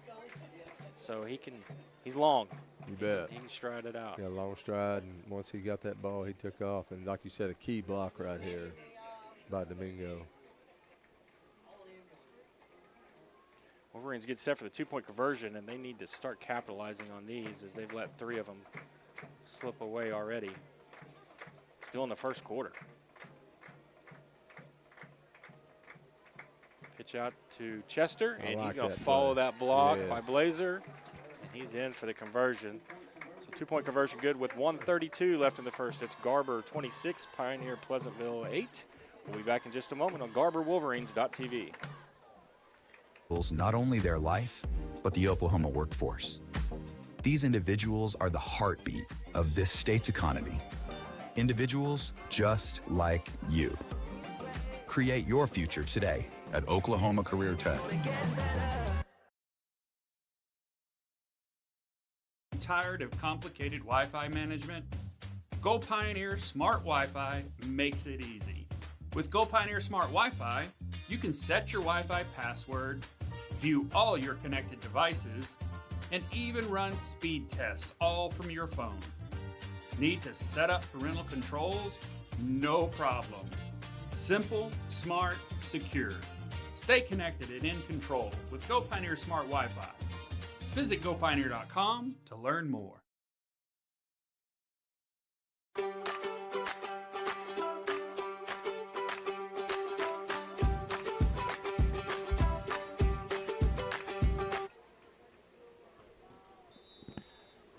So he's long. You bet. He can stride it out. Got a long stride, and once he got that ball, he took off. And like you said, a key block right here by Domingo. Wolverines get set for the two-point conversion, and they need to start capitalizing on these as they've let 3 of them slip away already. Still in the first quarter. Pitch out to Chester, and he's going to follow that block by Blazer, and he's in for the conversion. So two-point conversion good with 1:32 left in the first. It's Garber 26, Pioneer Pleasantville 8. We'll be back in just a moment on GarberWolverines.tv. Not only their life, but the Oklahoma workforce. These individuals are the heartbeat of this state's economy. Individuals just like you. Create your future today at Oklahoma Career Tech. Tired of complicated Wi-Fi management? Go Pioneer Smart Wi-Fi makes it easy. With Go Pioneer Smart Wi-Fi, you can set your Wi-Fi password, view all your connected devices, and even run speed tests all from your phone. Need to set up parental controls? No problem. Simple, smart, secure. Stay connected and in control with Go Pioneer Smart Wi-Fi. Visit GoPioneer.com to learn more.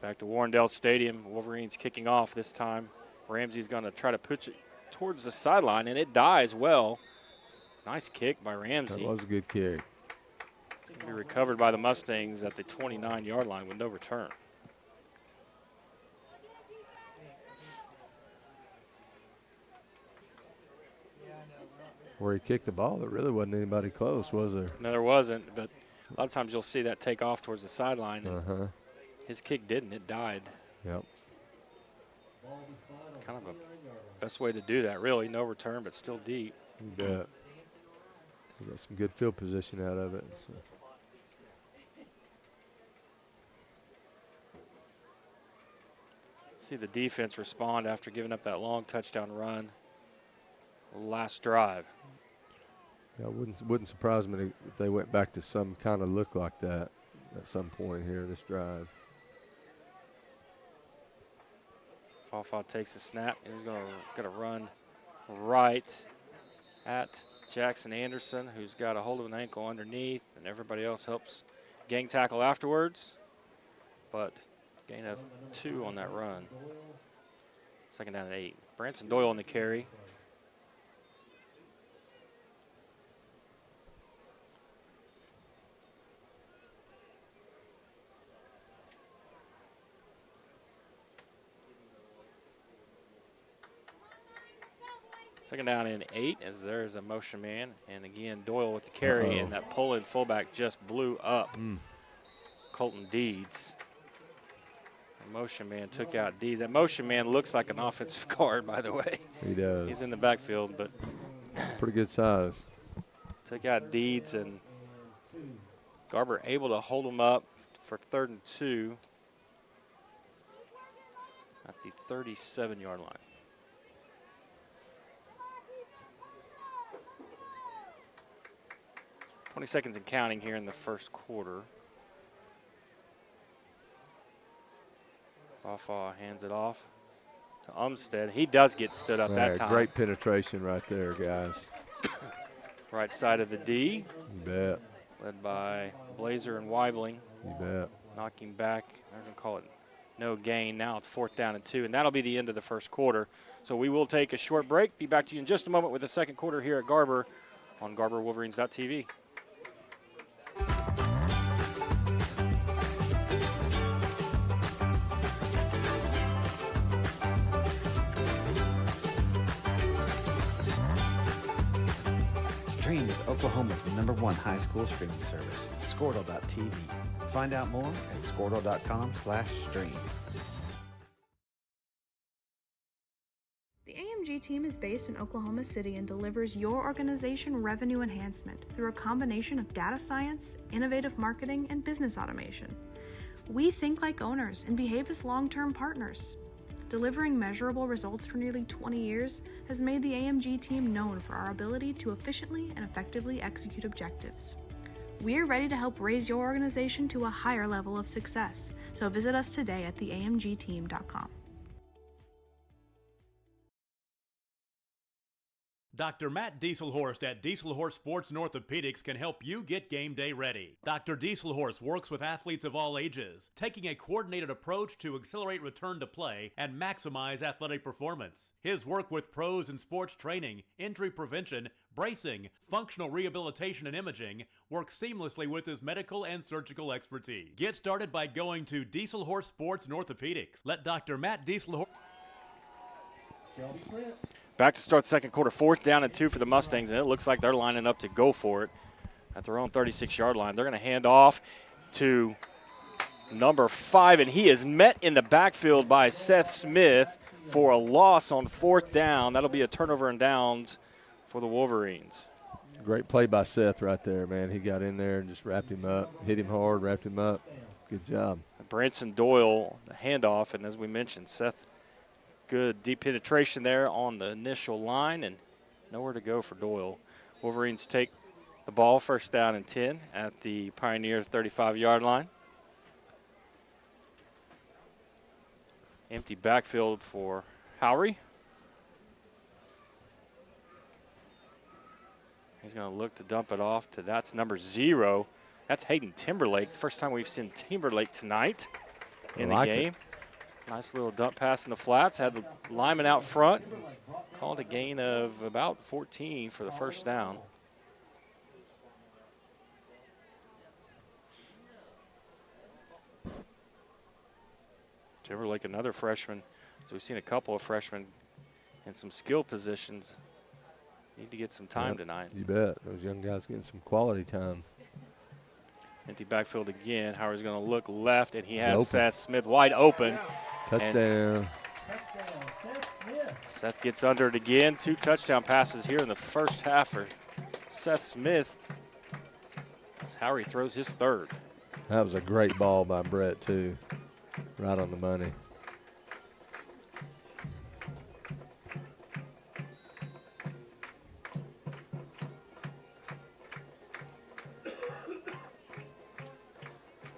Back to Warrendale Stadium. Wolverines kicking off this time. Ramsey's going to try to push it towards the sideline, and it dies well. Nice kick by Ramsey. That was a good kick. It's going to be recovered by the Mustangs at the 29-yard line with no return. Where he kicked the ball, there really wasn't anybody close, was there? No, there wasn't, but a lot of times you'll see that take off towards the sideline. And his kick didn't. It died. Yep. Kind of a best way to do that, really. No return, but still deep. You bet. He got some good field position out of it. So. See the defense respond after giving up that long touchdown run last drive. Yeah, it wouldn't surprise me if they went back to some kind of look like that at some point here this drive. Fafa takes a snap, and he's going to run right at Jackson Anderson, who's got a hold of an ankle underneath, and everybody else helps gang tackle afterwards. But gain of 2 on that run. Second down and 8. Branson Doyle on the carry. Second down and 8 as there's a motion man. And again, Doyle with the carry, and that pull-in fullback just blew up Colton Deeds. The motion man took out Deeds. That motion man looks like an offensive guard, by the way. He does. He's in the backfield, but pretty good size. Took out Deeds, and Garber able to hold him up for 3rd and 2 at the 37-yard line. 20 seconds and counting here in the first quarter. Fafa hands it off to Umstead. He does get stood up that time. Great penetration right there, guys. Right side of the D. You bet. Led by Blazer and Weibling. You bet. Knocking back. I'm going to call it no gain. Now it's 4th down and 2, and that'll be the end of the first quarter. So we will take a short break. Be back to you in just a moment with the second quarter here at Garber on GarberWolverines.tv. Stream with Oklahoma's #1 high school streaming service, Squirtle.tv. Find out more at Squirtle.com/stream. The AMG team is based in Oklahoma City and delivers your organization revenue enhancement through a combination of data science, innovative marketing, and business automation. We think like owners and behave as long-term partners. Delivering measurable results for nearly 20 years has made the AMG team known for our ability to efficiently and effectively execute objectives. We're ready to help raise your organization to a higher level of success. So visit us today at theamgteam.com. Dr. Matt Dieselhorst at Dieselhorst Sports and Orthopedics can help you get game day ready. Dr. Dieselhorst works with athletes of all ages, taking a coordinated approach to accelerate return to play and maximize athletic performance. His work with pros in sports training, injury prevention, bracing, functional rehabilitation, and imaging works seamlessly with his medical and surgical expertise. Get started by going to Dieselhorst Sports and Orthopedics. Let Dr. Matt Dieselhorst... Back to start the second quarter, 4th down and 2 for the Mustangs, and it looks like they're lining up to go for it at their own 36-yard line. They're going to hand off to number 5, and he is met in the backfield by Seth Smith for a loss on 4th down. That'll be a turnover and downs for the Wolverines. Great play by Seth right there, man. He got in there and just wrapped him up, hit him hard, wrapped him up. Good job. Branson Doyle, the handoff, and as we mentioned, Seth, good deep penetration there on the initial line, and nowhere to go for Doyle. Wolverines take the ball, 1st down and 10 at the Pioneer 35-yard line. Empty backfield for Howry. He's going to look to dump it off to, that's number 0. That's Hayden Timberlake. First time we've seen Timberlake tonight in the game. Nice little dump pass in the flats. Had the lineman out front. Called a gain of about 14 for the 1st down. Timberlake, another freshman. So we've seen a couple of freshmen in some skill positions. Need to get some time tonight. You bet. Those young guys getting some quality time. Empty backfield again. Howard's going to look left, and he has Seth Smith wide open. Touchdown. Seth gets under it again. 2 touchdown passes here in the first half for Seth Smith. As Howry throws his 3rd. That was a great ball by Brett, too. Right on the money.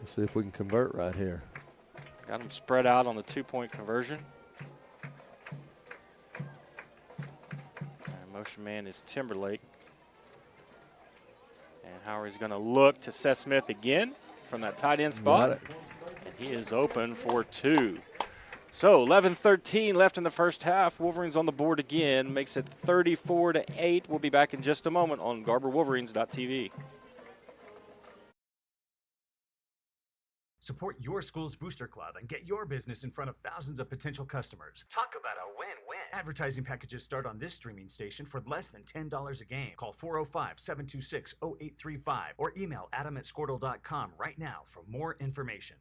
Let's see if we can convert right here. Got him spread out on the 2-point conversion. And motion man is Timberlake. And Howard's going to look to Seth Smith again from that tight end spot. And he is open for 2. So 11-13 left in the first half. Wolverines on the board again. Makes it 34-8. We'll be back in just a moment on GarberWolverines.tv. Support your school's booster club and get your business in front of thousands of potential customers. Talk about a win-win. Advertising packages start on this streaming station for less than $10 a game. Call 405-726-0835 or email adam@squirtle.com right now for more information.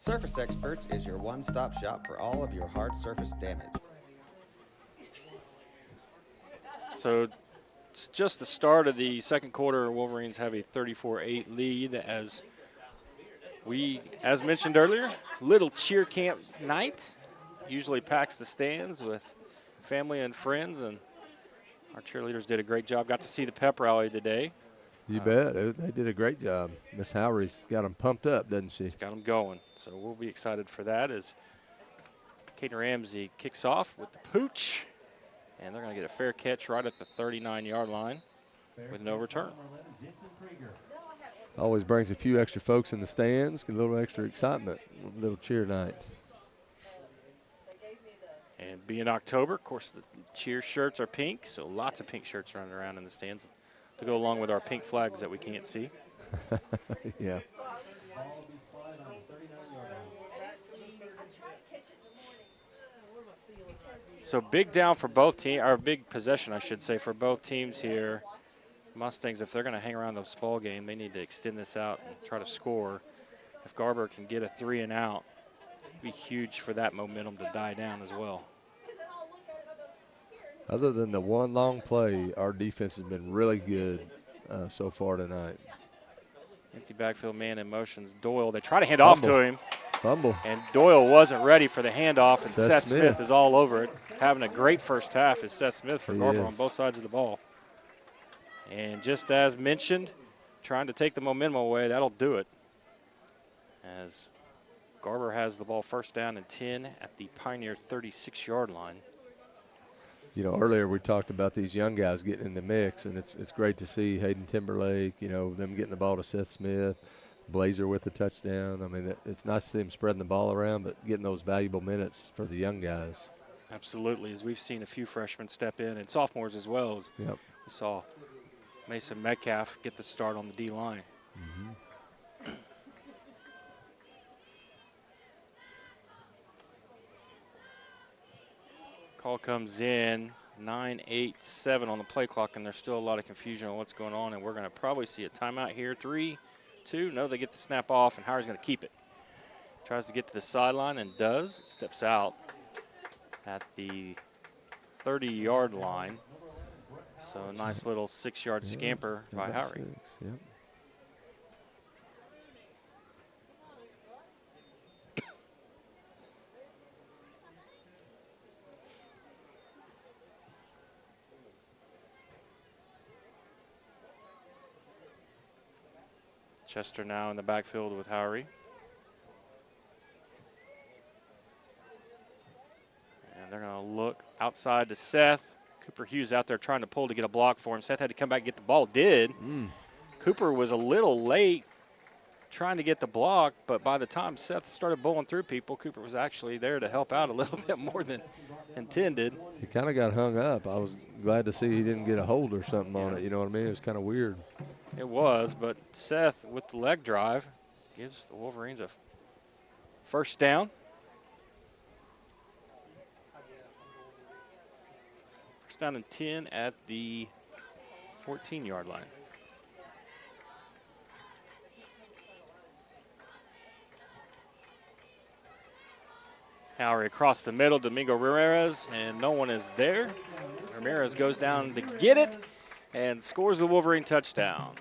Surface Experts is your one-stop shop for all of your hard surface damage. So it's just the start of the second quarter. Wolverines have a 34-8 lead as mentioned earlier, little cheer camp night. Usually packs the stands with family and friends, and our cheerleaders did a great job. Got to see the pep rally today. You bet. They did a great job. Miss Howry's got them pumped up, doesn't she? Got them going. So we'll be excited for that as Kaden Ramsey kicks off with the pooch. And they're going to get a fair catch right at the 39-yard line with no return. Always brings a few extra folks in the stands, a little extra excitement, a little cheer night. And being October, of course, the cheer shirts are pink, so lots of pink shirts running around in the stands to go along with our pink flags that we can't see. Yeah. So big down for both teams, or big possession, I should say, for both teams here. Mustangs, if they're going to hang around this ball game, they need to extend this out and try to score. If Garber can get a 3 and out, it'd be huge for that momentum to die down as well. Other than the one long play, our defense has been really good so far tonight. Empty backfield man in motions. Doyle, they try to hand off to him. Fumble. And Doyle wasn't ready for the handoff, and Seth Smith is all over it. Having a great first half is Seth Smith for Garber on both sides of the ball. And just as mentioned, trying to take the momentum away, that'll do it. As Garber has the ball first down and 10 at the Pioneer 36-yard line. You know, earlier we talked about these young guys getting in the mix, and it's great to see Hayden Timberlake, you know, them getting the ball to Seth Smith, Blazer with the touchdown. I mean, it's nice to see him spreading the ball around, but getting those valuable minutes for the young guys. Absolutely, as we've seen a few freshmen step in, and sophomores as well. As we saw Mason Metcalf get the start on the D-line. Call comes in, 9-8-7 on the play clock, and there's still a lot of confusion on what's going on, and we're going to probably see a timeout here. 3, 2, no, they get the snap off, and Howard's going to keep it. Tries to get to the sideline and does. It steps out at the 30-yard line. So a nice little 6-yard scamper by Howry. Chester now in the backfield with Howry. And they're going to look outside to Seth. Cooper Hughes out there trying to pull to get a block for him. Seth had to come back and get the ball. Did. Cooper was a little late trying to get the block, but by the time Seth started bowling through people, Cooper was actually there to help out a little bit more than intended. He kind of got hung up. I was glad to see he didn't get a hold or something on it. You know what I mean? It was kind of weird. It was, but Seth with the leg drive gives the Wolverines a first down. First down and 10 at the 14-yard line. Howry across the middle, Domingo Ramirez, and no one is there. Ramirez goes down to get it and scores the Wolverine touchdown.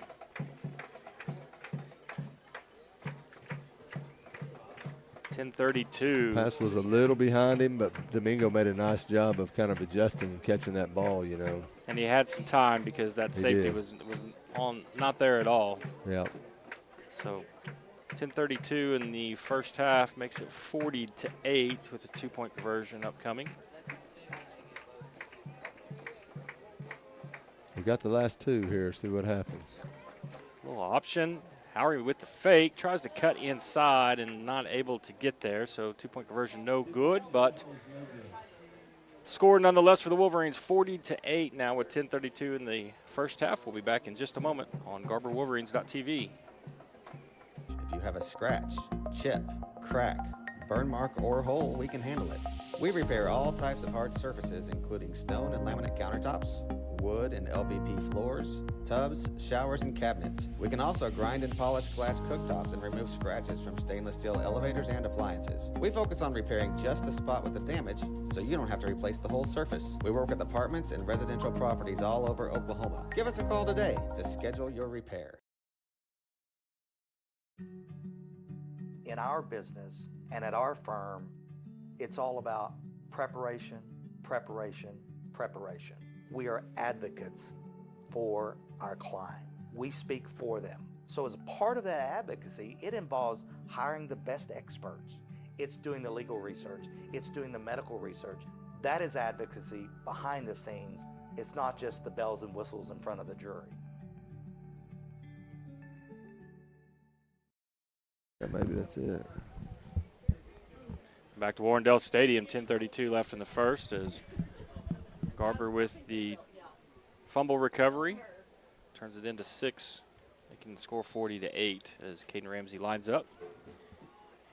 .32. Pass was a little behind him, but Domingo made a nice job of kind of adjusting and catching that ball, you know. And he had some time because that safety was on not there at all. Yeah. So 10:32 in the first half makes it 40-8 with a 2-point conversion upcoming. We got the last two here. See what happens. Little option. Howry with the fake, tries to cut inside and not able to get there. So 2-point conversion, no good, but score nonetheless for the Wolverines, 40-8 now with 10:32 in the first half. We'll be back in just a moment on GarberWolverines.tv. If you have a scratch, chip, crack, burn mark, or hole, we can handle it. We repair all types of hard surfaces, including stone and laminate countertops, wood and LVP floors, tubs, showers, and cabinets. We can also grind and polish glass cooktops and remove scratches from stainless steel elevators and appliances. We focus on repairing just the spot with the damage, so you don't have to replace the whole surface. We work with apartments and residential properties all over Oklahoma. Give us a call today to schedule your repair. In our business and at our firm, it's all about preparation, preparation, preparation. We are advocates for our client. We speak for them. So as a part of that advocacy, it involves hiring the best experts. It's doing the legal research. It's doing the medical research. That is advocacy behind the scenes. It's not just the bells and whistles in front of the jury. Yeah, maybe that's it. Back to Warrendale Stadium, 10:32 left in the first as Garber with the fumble recovery turns it into 6. They can score 40-8 as Caden Ramsey lines up.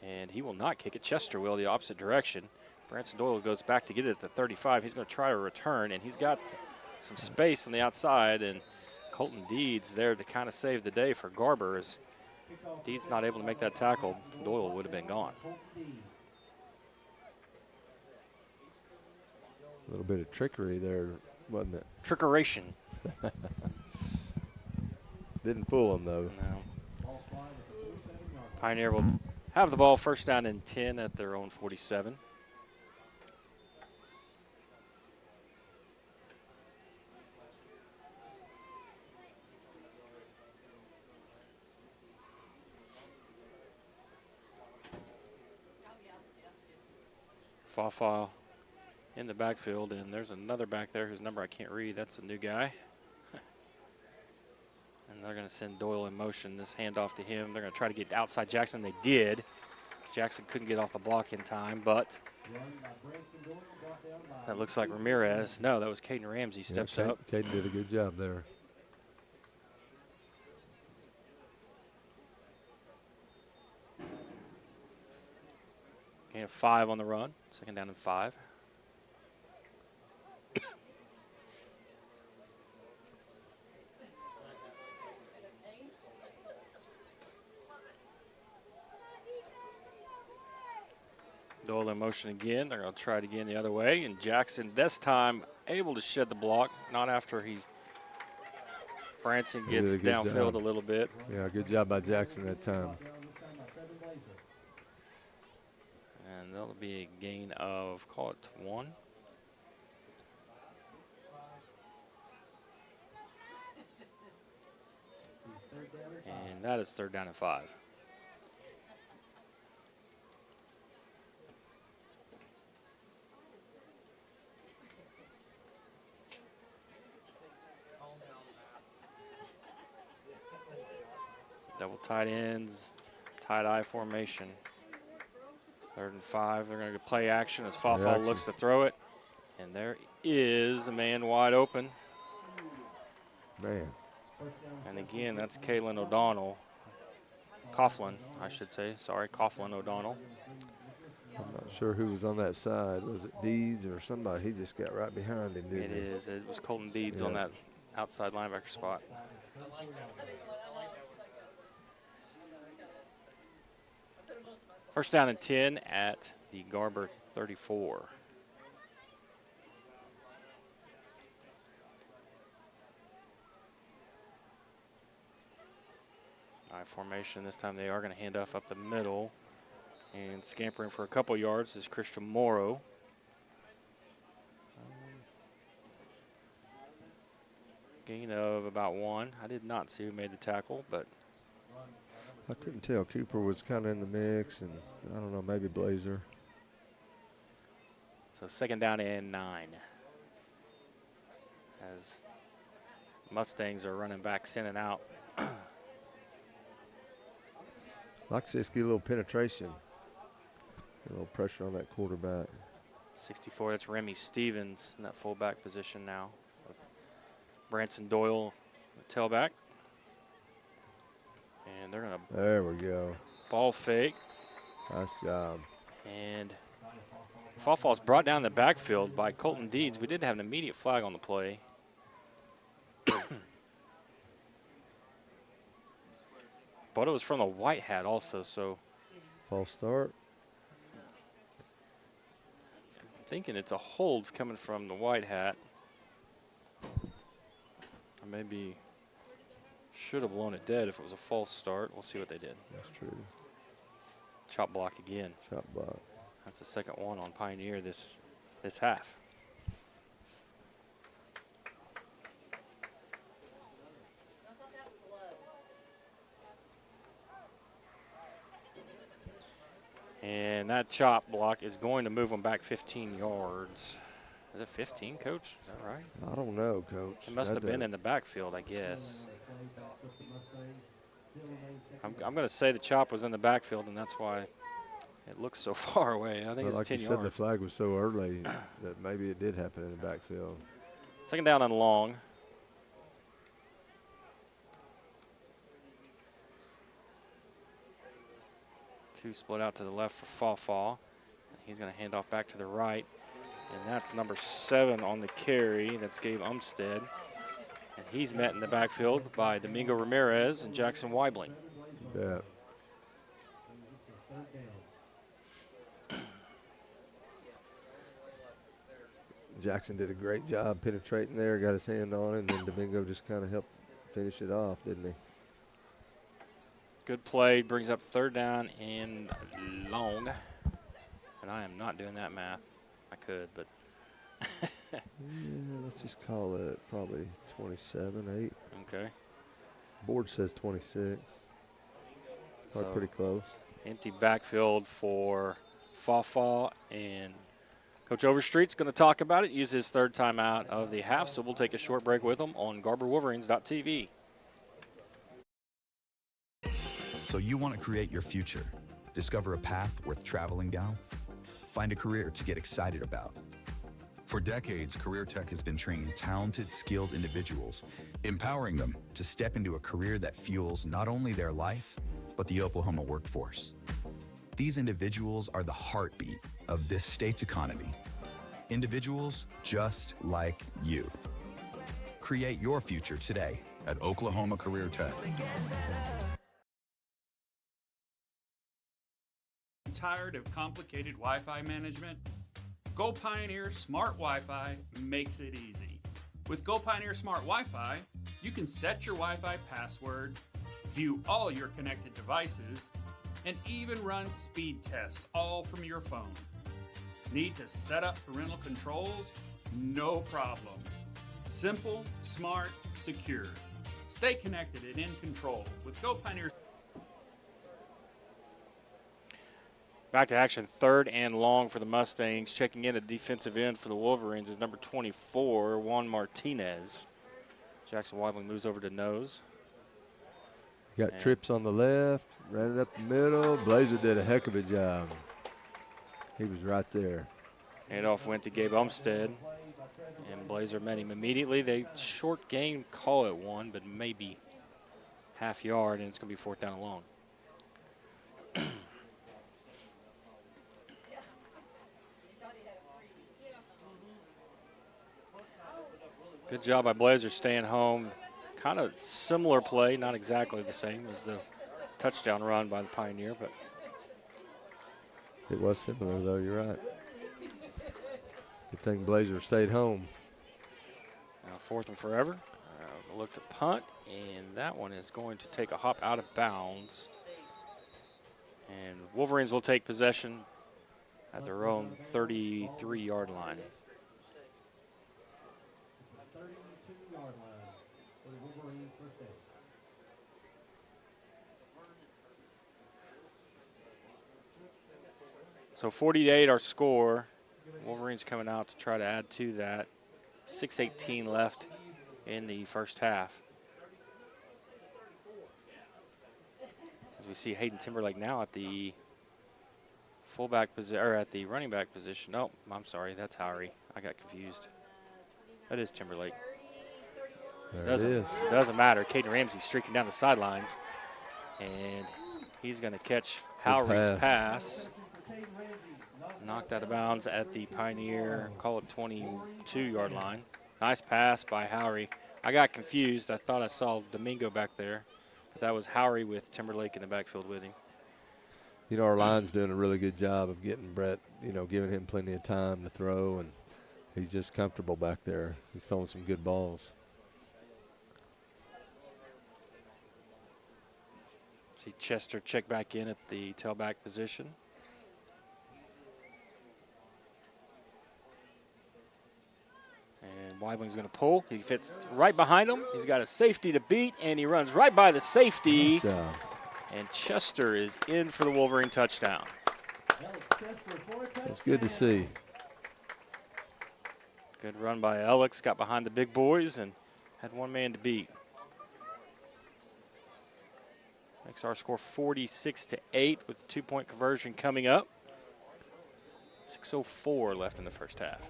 And he will not kick it. Chester will, the opposite direction. Branson Doyle goes back to get it at the 35. He's going to try to return, and he's got some space on the outside, and Colton Deeds there to kind of save the day for Garber. As Deeds not able to make that tackle, Doyle would have been gone. A little bit of trickery there, wasn't it? Trickeration. Didn't fool him, though. No. Pioneer will have the ball first down and 10 at their own 47. Fafa in the backfield, and there's another back there whose number I can't read. That's a new guy. And they're going to send Doyle in motion. This handoff to him. They're going to try to get outside Jackson. They did. Jackson couldn't get off the block in time, but that looks like Ramirez. No, that was Caden Ramsey steps up. Caden did a good job there. Gain of 5 on the run. Second down and 5. Doyle in motion again. They're going to try it again the other way. And Jackson, this time, able to shed the block. Not after Branson gets downfield a little bit. Yeah, good job by Jackson that time. And that'll be a gain of, call it 1. And that is third down and 5. Double tight ends, tight eye formation. 3rd and 5. They're going to play action as Fafa looks to throw it. And there is the man wide open. Man. And again, that's Kalen O'Donnell. Coughlin, I should say. Sorry, Coughlin O'Donnell. I'm not sure who was on that side. Was it Deeds or somebody? He just got right behind him, didn't he? It is. It was Colton Deeds on that outside linebacker spot. First down and 10 at the Garber 34. Formation. This time they are going to hand off up the middle. And scampering for a couple yards is Christian Morrow. Gain of about 1. I did not see who made the tackle, but I couldn't tell. Cooper was kind of in the mix, and I don't know, maybe Blazer. So second down and 9. As Mustangs are running back, sending out. Like to see us get a little penetration, a little pressure on that quarterback. 64, that's Remy Stevens in that fullback position now. With Branson Doyle, the tailback. And they're going to. There we go. Ball fake. Nice job. And Fawfaw's brought down the backfield by Colton Deeds. We did have an immediate flag on the play. But it was from the white hat also, so. False start. I'm thinking it's a hold coming from the white hat. Or maybe should have blown it dead if it was a false start. We'll see what they did. That's true. Chop block again. Chop block. That's the second one on Pioneer this half. And that chop block is going to move them back 15 yards. Is it 15, Coach? Is that right? I don't know, Coach. It must have been in the backfield, I guess. I'm going to say the chop was in the backfield, and that's why it looks so far away. I think it's 10 yards. Like you said, the flag was so early that maybe it did happen in the backfield. Second down and long. Two split out to the left for Faw. he's going to hand off back to the right. And that's number 7 on the carry. That's Gabe Umstead. And he's met in the backfield by Domingo Ramirez and Jackson Weibling. Yeah. Jackson did a great job penetrating there, got his hand on it, and then Domingo just kind of helped finish it off, didn't he? Good play, brings up 3rd down and long. And I am not doing that math. I could, but. Yeah, let's just call it probably 27, 8. Okay. Board says 26. Probably So pretty close. empty backfield for Faw and Coach Overstreet's going to talk about it. Use his 3rd timeout of the half, so we'll take a short break with him on GarberWolverines.tv. So you want to create your future, discover a path worth traveling down, find a career to get excited about. For decades, Career Tech has been training talented, skilled individuals, empowering them to step into a career that fuels not only their life, but the Oklahoma workforce. These individuals are the heartbeat of this state's economy. Individuals just like you. Create your future today at Oklahoma Career Tech. Tired of complicated Wi-Fi management? Go Pioneer Smart Wi-Fi makes it easy. With Go Pioneer Smart Wi-Fi, you can set your Wi-Fi password, view all your connected devices, and even run speed tests all from your phone. Need to set up parental controls? No problem. Simple, smart, secure. Stay connected and in control with Go Pioneer. Back to action, 3rd and long for the Mustangs. Checking in at defensive end for the Wolverines is number 24, Juan Martinez. Jackson Weibling moves over to nose. Got trips on the left, ran it up the middle. Blazer did a heck of a job. He was right there. Handoff went to Gabe Umstead, and Blazer met him immediately. They short game call it 1, but maybe half yard, and it's going to be 4th down and long. Good job by Blazer staying home. Kind of similar play, not exactly the same as the touchdown run by the Pioneer, but it was similar, though. You're right. Good thing Blazer stayed home. Now 4th and forever. Look to punt, and that one is going to take a hop out of bounds. And Wolverines will take possession at their own 33-yard line. 32-yard line for the Wolverines first down. So 40-8 our score. Wolverines coming out to try to add to that. 6:18 left in the first half. As we see Hayden Timberlake now at the fullback position, or at the running back position. No, I'm sorry, that's Howery. I got confused. That is Timberlake. There it is. Doesn't matter. Caden Ramsey streaking down the sidelines, and he's going to catch Howery's pass. Knocked out of bounds at the Pioneer, call it 22-yard line. Nice pass by Howery. I got confused. I thought I saw Domingo back there, but that was Howery with Timberlake in the backfield with him. You know, our line's doing a really good job of getting Brett, giving him plenty of time to throw, and he's just comfortable back there. He's throwing some good balls. See Chester check back in at the tailback position. And Weibling's going to pull. He fits right behind him. He's got a safety to beat, and he runs right by the safety. And Chester is in for the Wolverine touchdown. It's good to see. Good run by Alex. Got behind the big boys and had one man to beat. Makes our score 46-8 with a 2-point conversion coming up. 6:04 left in the first half.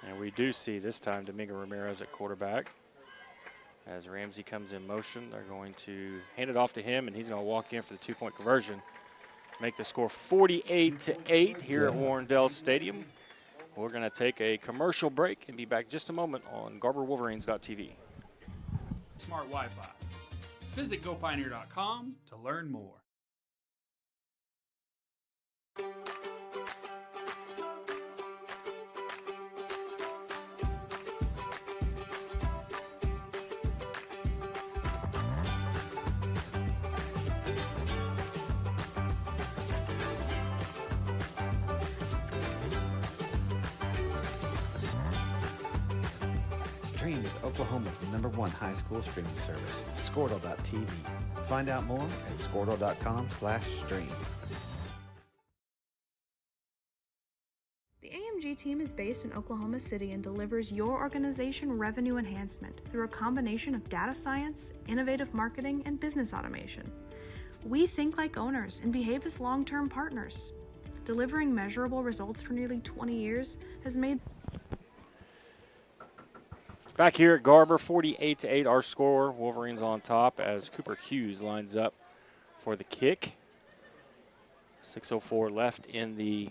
And we do see this time Domingo Ramirez at quarterback. As Ramsey comes in motion, they're going to hand it off to him, and he's going to walk in for the two-point conversion. Make the score 48-8 here at Warrendale Stadium. We're going to take a commercial break and be back just a moment on GarberWolverines.tv. Smart Wi-Fi. Visit GoPioneer.com to learn more. Stream with Oklahoma's #1 high school streaming service, Squirtle.tv. Find out more at Squirtle.com/stream. The AMG team is based in Oklahoma City and delivers your organization revenue enhancement through a combination of data science, innovative marketing, and business automation. We think like owners and behave as long-term partners. Delivering measurable results for nearly 20 years has made... Back here at Garber, 48-8 our score. Wolverines on top as Cooper Hughes lines up for the kick. 6:04 left in the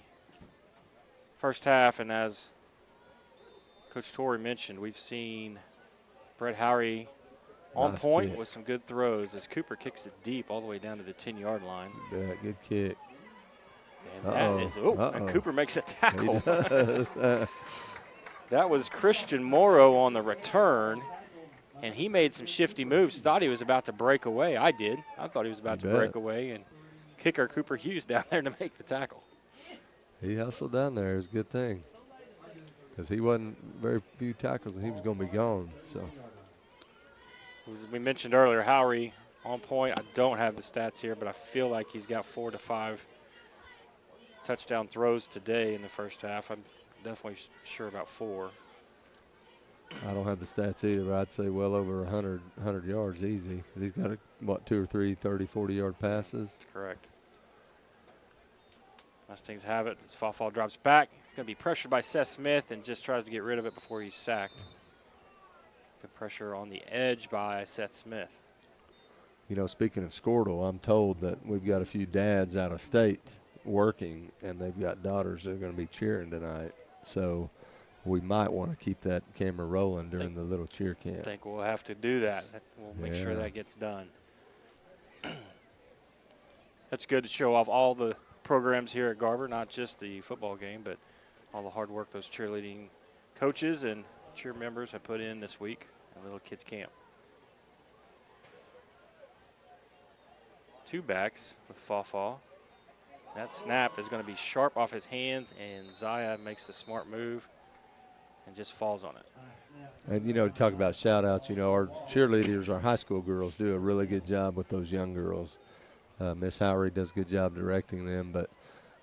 first half, and as Coach Torrey mentioned, we've seen Brett Howry on point with some good throws as Cooper kicks it deep all the way down to the 10-yard line. Yeah, good kick. And that is, and Cooper makes a tackle. That was Christian Morrow on the return, and he made some shifty moves. Thought he was about to break away. I did. I thought he was about to break away, and kicker Cooper Hughes down there to make the tackle. He hustled down there. It was a good thing because he wasn't very few tackles, and he was going to be gone. So, as we mentioned earlier, Howry on point. I don't have the stats here, but I feel like he's got 4 to 5 touchdown throws today in the first half. I'm definitely sure about 4. I don't have the stats either, but I'd say well over 100 yards easy. He's got, what, 2 or 3 30, 40-yard passes? That's correct. Mustangs have it as Fawfall drops back. Going to be pressured by Seth Smith and just tries to get rid of it before he's sacked. Good pressure on the edge by Seth Smith. You know, speaking of Squirtle, I'm told that we've got a few dads out of state working, and they've got daughters that are going to be cheering tonight. So we might want to keep that camera rolling during the little cheer camp. I think we'll have to do that. We'll make sure that gets done. That's good to show off all the programs here at Garber, not just the football game, but all the hard work those cheerleading coaches and cheer members have put in this week at Little Kids Camp. 2 backs with Fawfall. That snap is going to be sharp off his hands, and Zaya makes the smart move and just falls on it. And, you know, to talk about shout-outs, you know, our cheerleaders, our high school girls do a really good job with those young girls. Miss Howry does a good job directing them, but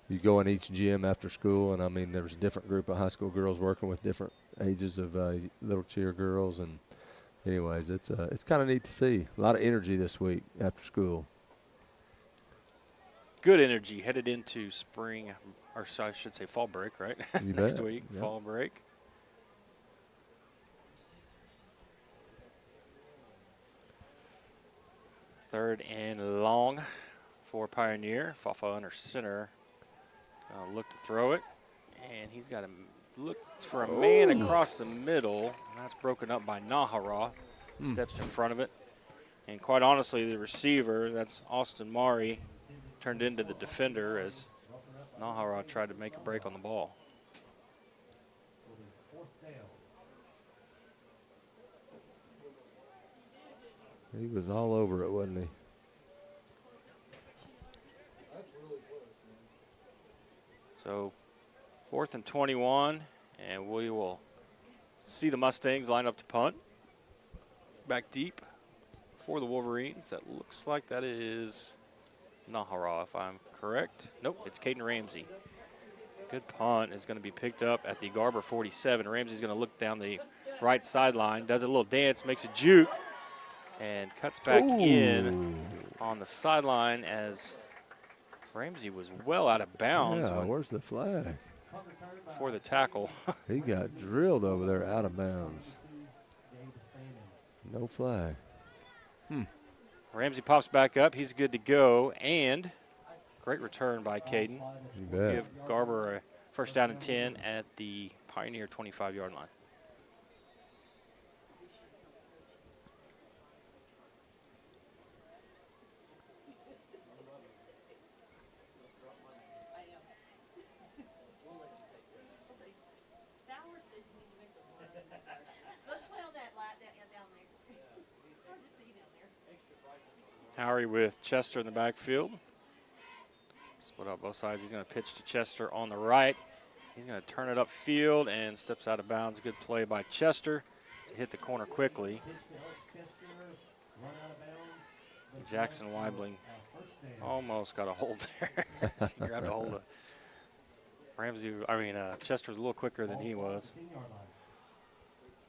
you go in each gym after school, and, I mean, there's a different group of high school girls working with different ages of little cheer girls. And, anyways, it's kind of neat to see. A lot of energy this week after school. Good energy headed into spring, or I should say fall break, right? Next week, fall break. Third and long for Pioneer. Fafa under center. Look to throw it, and he's got to look for a man across the middle. And that's broken up by Nahara. Steps in front of it. And quite honestly, the receiver, that's Austin Mari, turned into the defender as Nahara tried to make a break on the ball. He was all over it, wasn't he? So 4th and 21, and we will see the Mustangs line up to punt. Back deep for the Wolverines. That looks like that is Nahara, if I'm correct. Nope, it's Caden Ramsey. Good punt is going to be picked up at the Garber 47. Ramsey's going to look down the right sideline, does a little dance, makes a juke, and cuts back in on the sideline as Ramsey was well out of bounds. Yeah, where's the flag? before the tackle. He got drilled over there out of bounds. No flag. Ramsey pops back up. He's good to go. And great return by Caden. You bet. Give Garber a first down and 10 at the Pioneer 25-yard line. Howery with Chester in the backfield. Split out both sides. He's going to pitch to Chester on the right. He's going to turn it upfield and steps out of bounds. Good play by Chester to hit the corner quickly. Jackson Weibling almost got a hold there. He grabbed a hold of Chester was a little quicker than he was.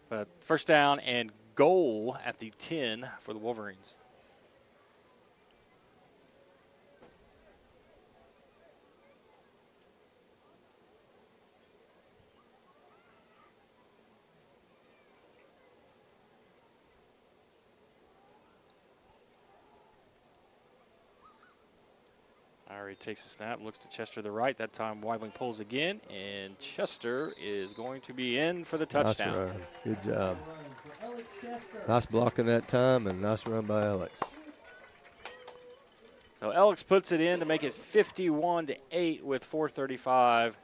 But first down and goal at the 10 for the Wolverines. He takes a snap, looks to Chester to the right. That time Weibling pulls again, and Chester is going to be in for the touchdown. Nice run. Good job. Nice blocking that time, and nice run by Alex. So Alex puts it in to make it 51-8 with 4:35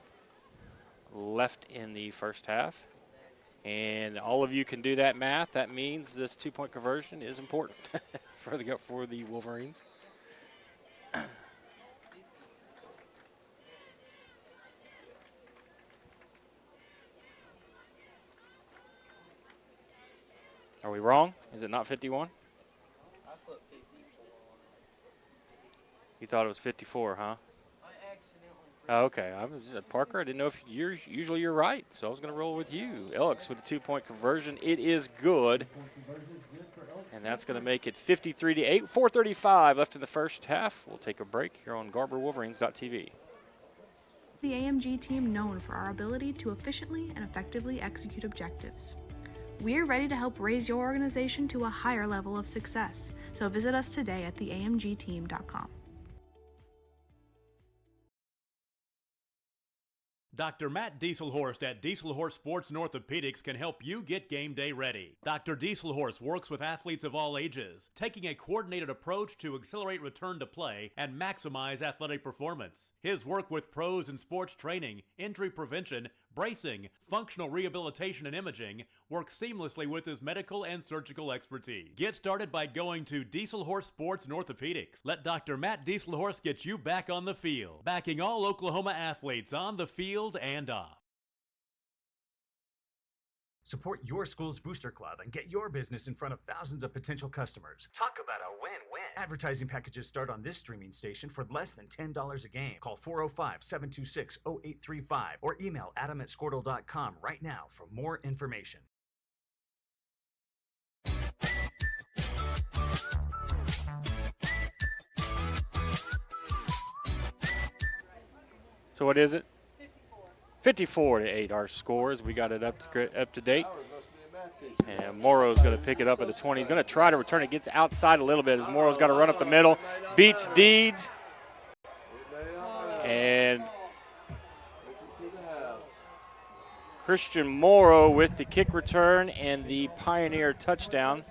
left in the first half. And all of you can do that math. That means this two-point conversion is important for the Wolverines. Are we wrong? Is it not 51? I put 54 on it. You thought it was 54, huh? I accidentally pressed Oh, okay. I was Parker. I didn't know if usually you're right, so I was going to roll with you. Alex with the two-point conversion. It is good. And that's going to make it 53-8. 4:35 left in the first half. We'll take a break here on GarberWolverines.tv. The AMG team known for our ability to efficiently and effectively execute objectives. We're ready to help raise your organization to a higher level of success, so visit us today at theamgteam.com. Dr. Matt Dieselhorst at Dieselhorst Sports and Orthopedics can help you get game day ready. Dr. Dieselhorst works with athletes of all ages, taking a coordinated approach to accelerate return to play and maximize athletic performance. His work with pros in sports training, injury prevention, bracing, functional rehabilitation, and imaging works seamlessly with his medical and surgical expertise. Get started by going to Dieselhorst Sports and Orthopedics. Let Dr. Matt Dieselhorst get you back on the field, backing all Oklahoma athletes on the field and off. Support your school's booster club and get your business in front of thousands of potential customers. Talk about a win-win. Advertising packages start on this streaming station for less than $10 a game. Call 405-726-0835 or email adam@squirtle.com right now for more information. So what is it? 54-8 our scores. We got it up to date. And Morrow's going to pick it up at the 20. He's going to try to return it. Gets outside a little bit as Morrow's got to run up the middle. Beats Deeds. And Christian Morrow with the kick return and the Pioneer touchdown.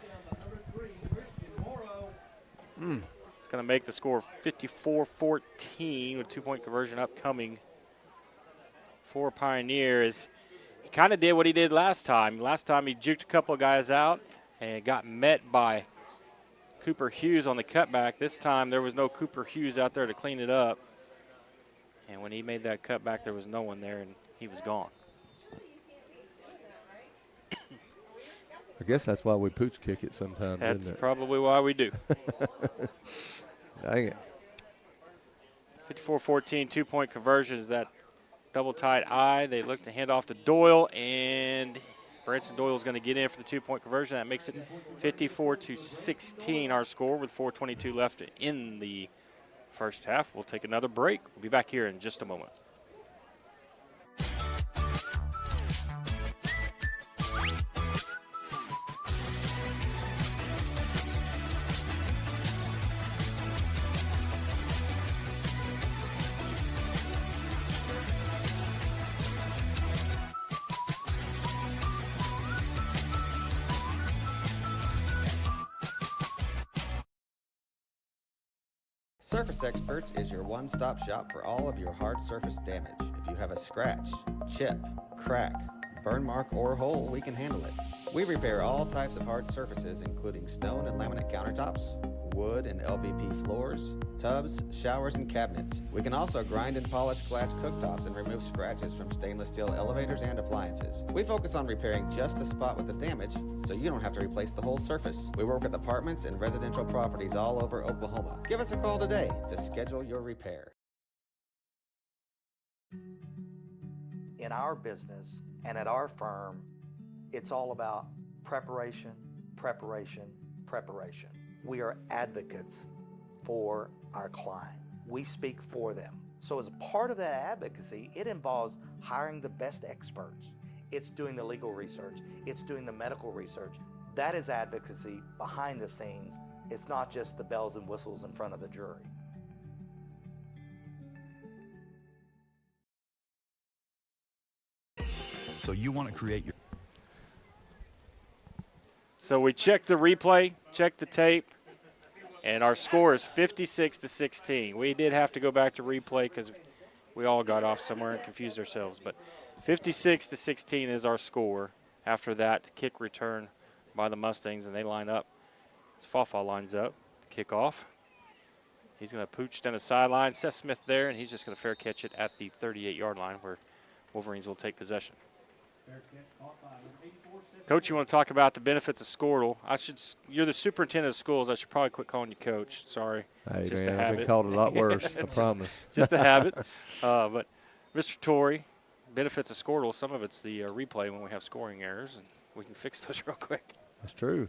It's going to make the score 54-14 with two-point conversion upcoming for Pioneers. He kind of did what he did last time. Last time he juked a couple of guys out and got met by Cooper Hughes on the cutback. This time there was no Cooper Hughes out there to clean it up. And when he made that cutback, there was no one there, and he was gone. I guess that's why we pooch kick it sometimes, That's isn't it? probably why we do. Dang it. 54-14, two-point conversion is that double tight eye. They look to hand off to Doyle, and Branson Doyle is going to get in for the two-point conversion. That makes it 54-16 our score with 4:22 left in the first half. We'll take another break. We'll be back here in just a moment. Surface Experts is your one-stop shop for all of your hard surface damage. If you have a scratch, chip, crack, burn mark, or hole, we can handle it. We repair all types of hard surfaces, including stone and laminate countertops, wood and LVP floors, tubs, showers, and cabinets. We can also grind and polish glass cooktops and remove scratches from stainless steel elevators and appliances. We focus on repairing just the spot with the damage, so you don't have to replace the whole surface. We work with apartments and residential properties all over Oklahoma. Give us a call today to schedule your repair. In our business and at our firm, it's all about preparation, preparation, preparation. We are advocates for our client. We speak for them. So as a part of that advocacy, it involves hiring the best experts. It's doing the legal research. It's doing the medical research. That is advocacy behind the scenes. It's not just the bells and whistles in front of the jury. So you want to create your... So we checked the replay, checked the tape, and our score is 56-16. We did have to go back to replay because we all got off somewhere and confused ourselves. But 56-16 is our score. After that, kick return by the Mustangs, and they line up. As Fafa lines up to kick off. He's going to pooch down the sideline. Seth Smith there, and he's just going to fair catch it at the 38-yard line where Wolverines will take possession. Coach, you want to talk about the benefits of Squirtle? You're the superintendent of schools. I should probably quit calling you coach. Sorry. Hey, just man, a habit. I've been called a lot worse, I promise. Just a habit. But Mr. Torrey, benefits of Squirtle, some of it's the replay when we have scoring errors, and we can fix those real quick. That's true.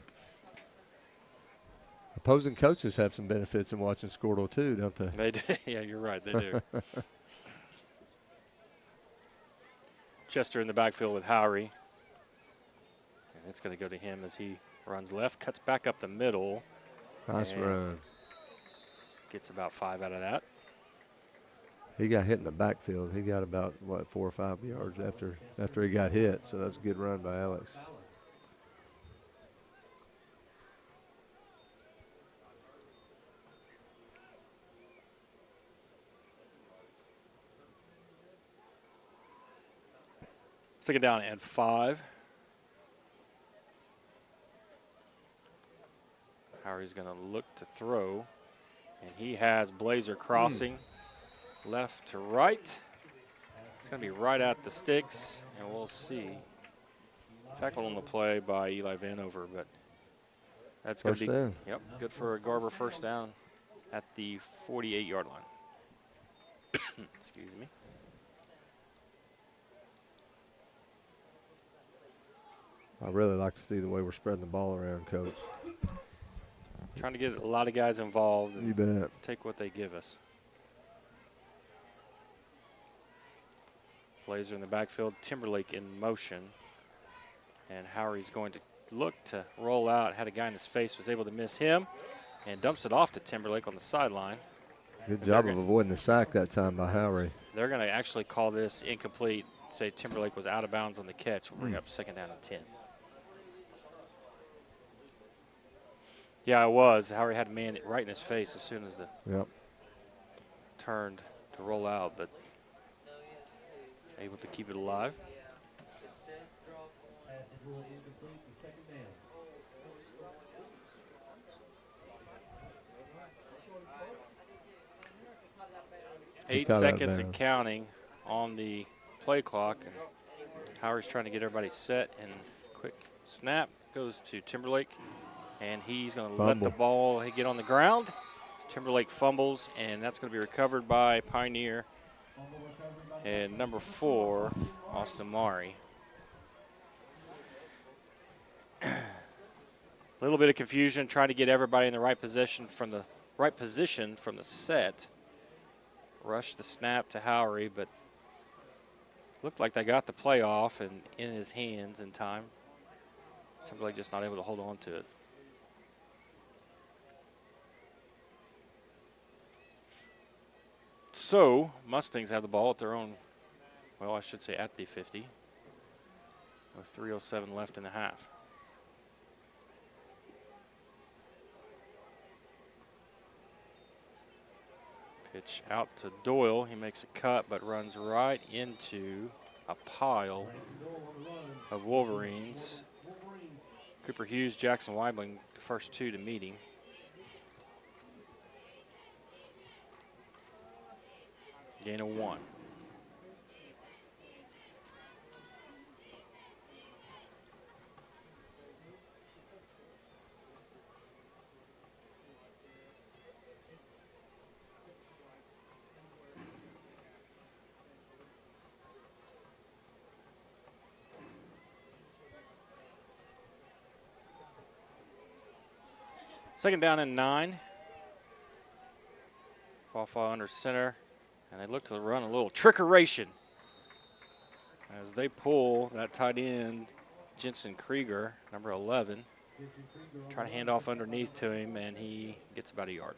Opposing coaches have some benefits in watching Squirtle too, don't they? They do. Yeah, you're right. They do. Chester in the backfield with Howry. And it's going to go to him as he runs left, cuts back up the middle. Nice run. Gets about 5 out of that. He got hit in the backfield. He got about, 4 or 5 yards after he got hit. So that's a good run by Alex. Second down and 5. Howry's going to look to throw, and he has Blazer crossing left to right. It's going to be right at the sticks, and we'll see. Tackled on the play by Eli Vanover, but that's going to be good for a Garber first down at the 48-yard line. Excuse me. I really like to see the way we're spreading the ball around, Coach. Trying to get a lot of guys involved and you bet. Take what they give us. Blazer in the backfield, Timberlake in motion. And Howry's going to look to roll out, had a guy in his face, was able to miss him, and dumps it off to Timberlake on the sideline. Good job of avoiding the sack that time by Howry. They're going to actually call this incomplete, say Timberlake was out of bounds on the catch. We'll bring up second down and 10. Yeah, it was. Howry had a man right in his face as soon as the turned to roll out, but able to keep it alive. 8 seconds and counting on the play clock. And Howry's trying to get everybody set, and quick snap goes to Timberlake. And he's going to let the ball get on the ground. Timberlake fumbles, and that's going to be recovered by Pioneer. And number 4, Austin Maury. A little bit of confusion, trying to get everybody in the right position from the set. Rushed the snap to Howry, but looked like they got the play off and in his hands in time. Timberlake just not able to hold on to it. So, Mustangs have the ball at their own, well, I should say at the 50, with 3:07 left in the half. Pitch out to Doyle. He makes a cut, but runs right into a pile of Wolverines. Cooper Hughes, Jackson Weibling, the first two to meet him. Gain of 1. Second down and 9. Fall under center. And they look to run a little trickeration as they pull that tight end, Jensen Krieger, number 11. Try to hand off underneath to him, and he gets about a yard.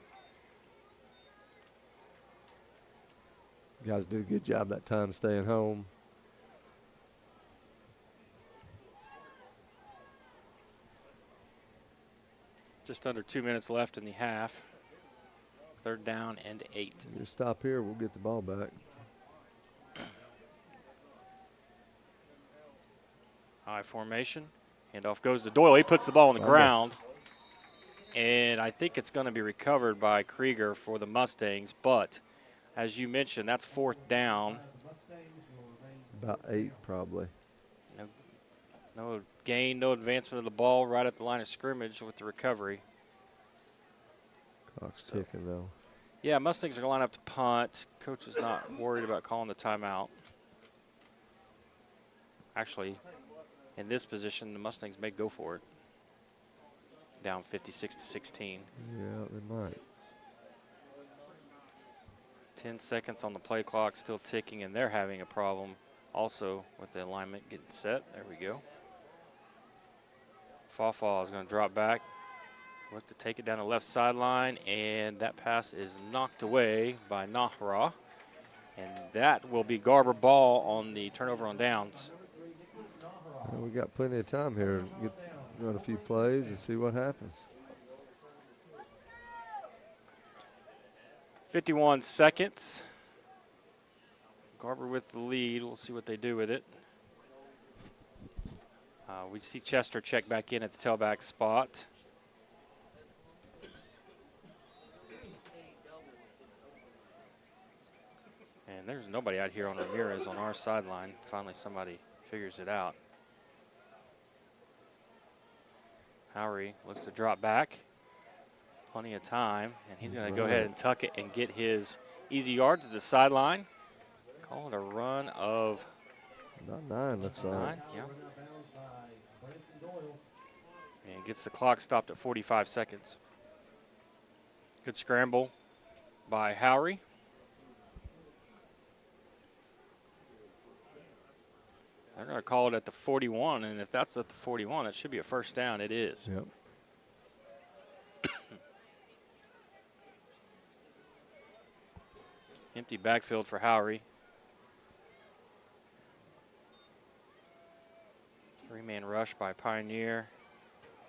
Guys did a good job that time staying home. Just under 2 minutes left in the half. Third down and 8. You stop here, we'll get the ball back. High formation. Handoff goes to Doyle. He puts the ball on the ground. And I think it's going to be recovered by Krieger for the Mustangs. But as you mentioned, that's fourth down. About 8 probably. No gain, no advancement of the ball right at the line of scrimmage with the recovery. Clock's ticking, though. Yeah, Mustangs are going to line up to punt. Coach is not worried about calling the timeout. Actually, in this position, the Mustangs may go for it. Down 56-16. Yeah, they might. 10 seconds on the play clock, still ticking, and they're having a problem also with the alignment getting set. There we go. Fall is going to drop back. Look to take it down the left sideline, and that pass is knocked away by Nahra. And that will be Garber ball on the turnover on downs. Well, we got plenty of time here to run a few plays and see what happens. 51 seconds. Garber with the lead. We'll see what they do with it. We see Chester check back in at the tailback spot. And there's nobody out here on Ramirez on our sideline. Finally, somebody figures it out. Howery looks to drop back. Plenty of time, and he's going to go ahead and tuck it and get his easy yards to the sideline. Call it a run of about 9, looks like. 9, yeah. And gets the clock stopped at 45 seconds. Good scramble by Howery. They're going to call it at the 41, and if that's at the 41, it should be a first down. It is. Yep. Empty backfield for Howery. 3-man rush by Pioneer.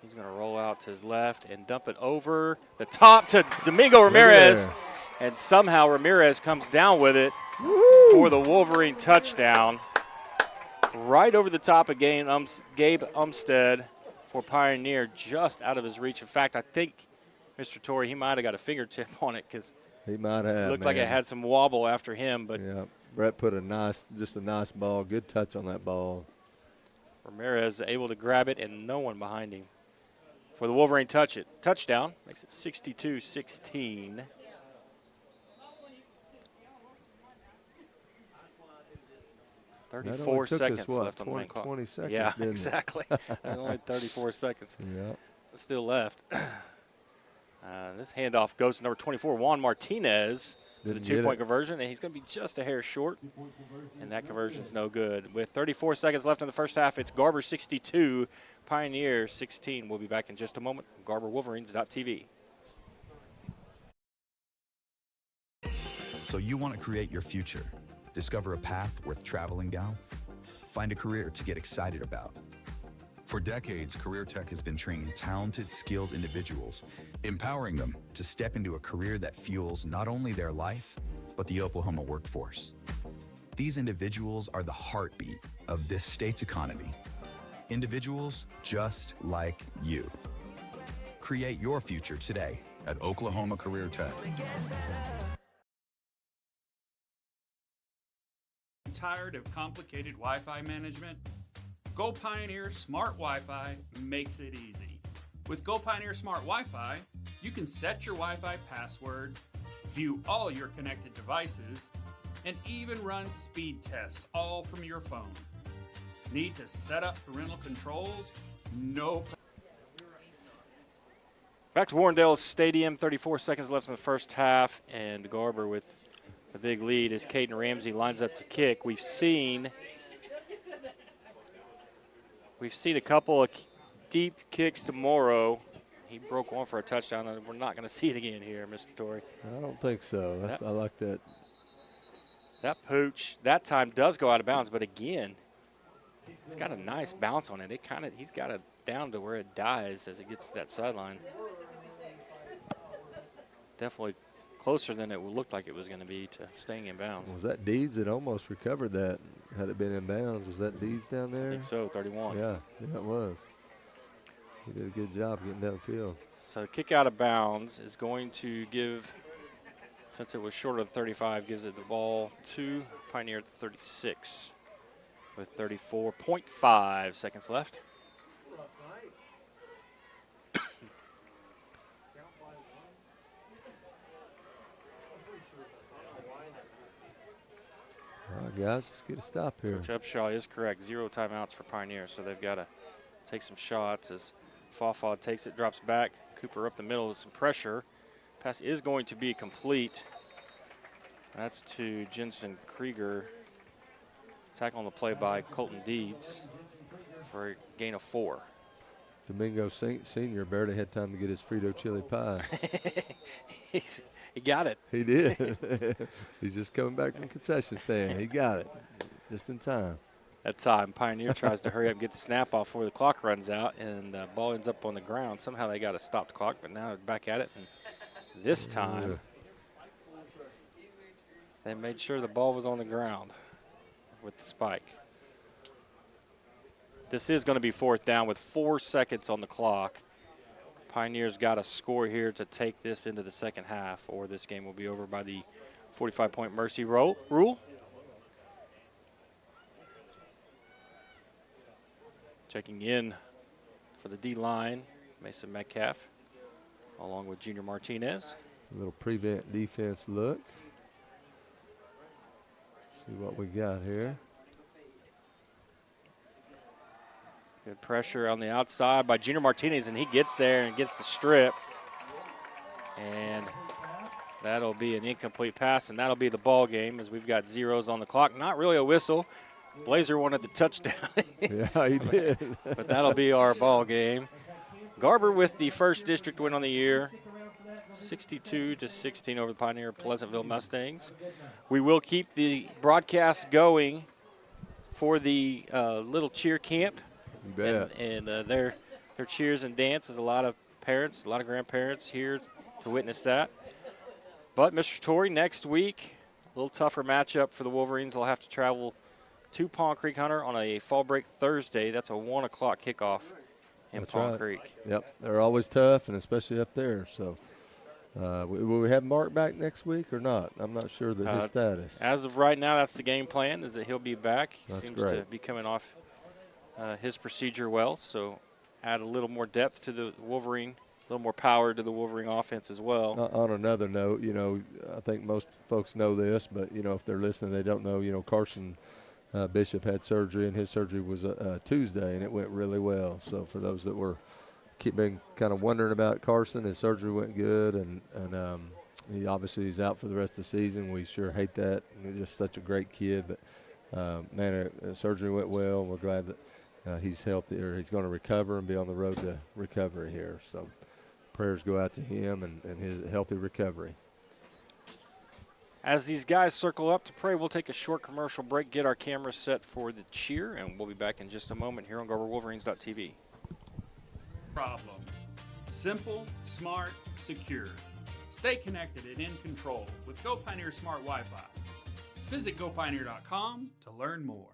He's going to roll out to his left and dump it over the top to Domingo Ramirez. And somehow Ramirez comes down with it for the Wolverine touchdown. Right over the top of Gabe Umstead for Pioneer, just out of his reach. In fact, I think, Mr. Torrey, he might have got a fingertip on it because he might have. Looked like it had some wobble after him. But yeah, Brett put just a nice ball, good touch on that ball. Ramirez able to grab it and no one behind him. For the Wolverine touchdown, makes it 62-16. Thirty-four seconds left on the main clock. 20 seconds, yeah, didn't exactly. Only 34 seconds. Yeah. Still left. This handoff goes to number 24, Juan Martinez, for the two-point conversion, and he's going to be just a hair short, and that conversion is no good. With 34 seconds left in the first half, it's Garber 62, Pioneer 16. We'll be back in just a moment. GarberWolverines.tv. So you want to create your future, discover a path worth traveling down, find a career to get excited about. For decades, Career Tech has been training talented, skilled individuals, empowering them to step into a career that fuels not only their life, but the Oklahoma workforce. These individuals are the heartbeat of this state's economy. Individuals just like you. Create your future today at Oklahoma Career Tech. Tired of complicated Wi-Fi management? Go Pioneer Smart Wi-Fi makes it easy. With Go Pioneer Smart Wi-Fi, you can set your Wi-Fi password, view all your connected devices, and even run speed tests all from your phone. Need to set up parental controls? No. Back to Warrendale Stadium, 34 seconds left in the first half, and Garber with a big lead as Caden Ramsey lines up to kick. We've seen a couple of deep kicks to Morrow. He broke one for a touchdown, and we're not going to see it again here, Mr. Torrey. I don't think so. I like that. That pooch that time does go out of bounds, but again, it's got a nice bounce on it. He's got it down to where it dies as it gets to that sideline. Definitely closer than it looked like it was going to be to staying in bounds. Was that Deeds that almost recovered that had it been in bounds? Was that Deeds down there? I think so, 31. Yeah, it was. He did a good job getting downfield. So kick out of bounds is going to give, since it was short of the 35, gives it the ball to Pioneer at the 36 with 34.5 seconds left. All right, guys, let's get a stop here. Coach Upshaw is correct. 0 timeouts for Pioneer, so they've got to take some shots as Fawfawd takes it, drops back. Cooper up the middle with some pressure. Pass is going to be complete. That's to Jensen Krieger. Tackle on the play by Colton Deeds for a gain of 4. Domingo Senior barely had time to get his Frito chili pie. He got it. He did. He's just coming back from the concession stand. He got it just in time. That time, Pioneer tries to hurry up and get the snap off before the clock runs out, and the ball ends up on the ground. Somehow they got to stop the clock, but now they're back at it. And this time, they made sure the ball was on the ground with the spike. This is going to be 4th down with 4 seconds on the clock. Pioneers got to score here to take this into the second half, or this game will be over by the 45-point mercy rule. Checking in for the D-line, Mason Metcalf, along with Junior Martinez. A little prevent defense look. See what we got here. Good pressure on the outside by Junior Martinez, and he gets there and gets the strip. And that'll be an incomplete pass, and that'll be the ball game as we've got zeros on the clock. Not really a whistle. Blazer wanted the touchdown. Yeah, he did. But that'll be our ball game. Garber with the first district win on the year, 62-16 over the Pioneer Pleasantville Mustangs. We will keep the broadcast going for the little cheer camp. You bet. And their cheers and dances. A lot of parents, a lot of grandparents here to witness that. But Mr. Torrey, next week, a little tougher matchup for the Wolverines. They'll have to travel to Palm Creek Hunter on a fall break Thursday. That's a 1 o'clock kickoff in Palm Creek. Yep, they're always tough, and especially up there. So, will we have Mark back next week or not? I'm not sure that his status. As of right now, that's the game plan, is that he'll be back. He seems great. to be coming off his procedure well, so add a little more depth to the Wolverine, a little more power to the Wolverine offense as well. On another note, I think most folks know this, but, if they're listening, they don't know, Carson Bishop had surgery, and his surgery was Tuesday, and it went really well. So for those that were been kind of wondering about Carson, his surgery went good, and he obviously is out for the rest of the season. We sure hate that. He's just such a great kid, but man, surgery went well. We're glad that he's healthy, or he's going to recover and be on the road to recovery here. So prayers go out to him and his healthy recovery. As these guys circle up to pray, we'll take a short commercial break, get our cameras set for the cheer, and we'll be back in just a moment here on GarberWolverines.tv. Problem. Simple, smart, secure. Stay connected and in control with Go Pioneer Smart Wi-Fi. Visit GoPioneer.com to learn more.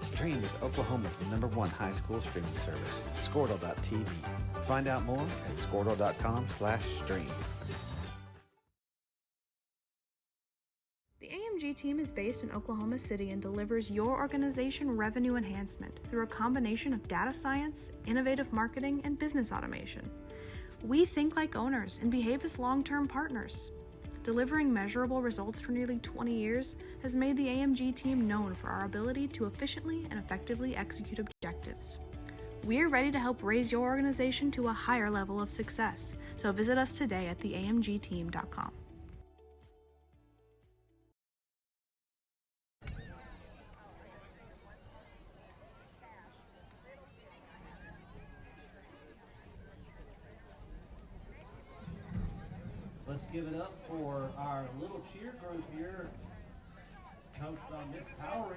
Stream with Oklahoma's #1 high school streaming service, Squirtle.tv. Find out more at Squirtle.com/stream. The AMG team is based in Oklahoma City and delivers your organization revenue enhancement through a combination of data science, innovative marketing, and business automation. We think like owners and behave as long-term partners. Delivering measurable results for nearly 20 years has made the AMG team known for our ability to efficiently and effectively execute objectives. We're ready to help raise your organization to a higher level of success, so visit us today at theamgteam.com. Let's give it up for our little cheer group here, coached by Miss Powery.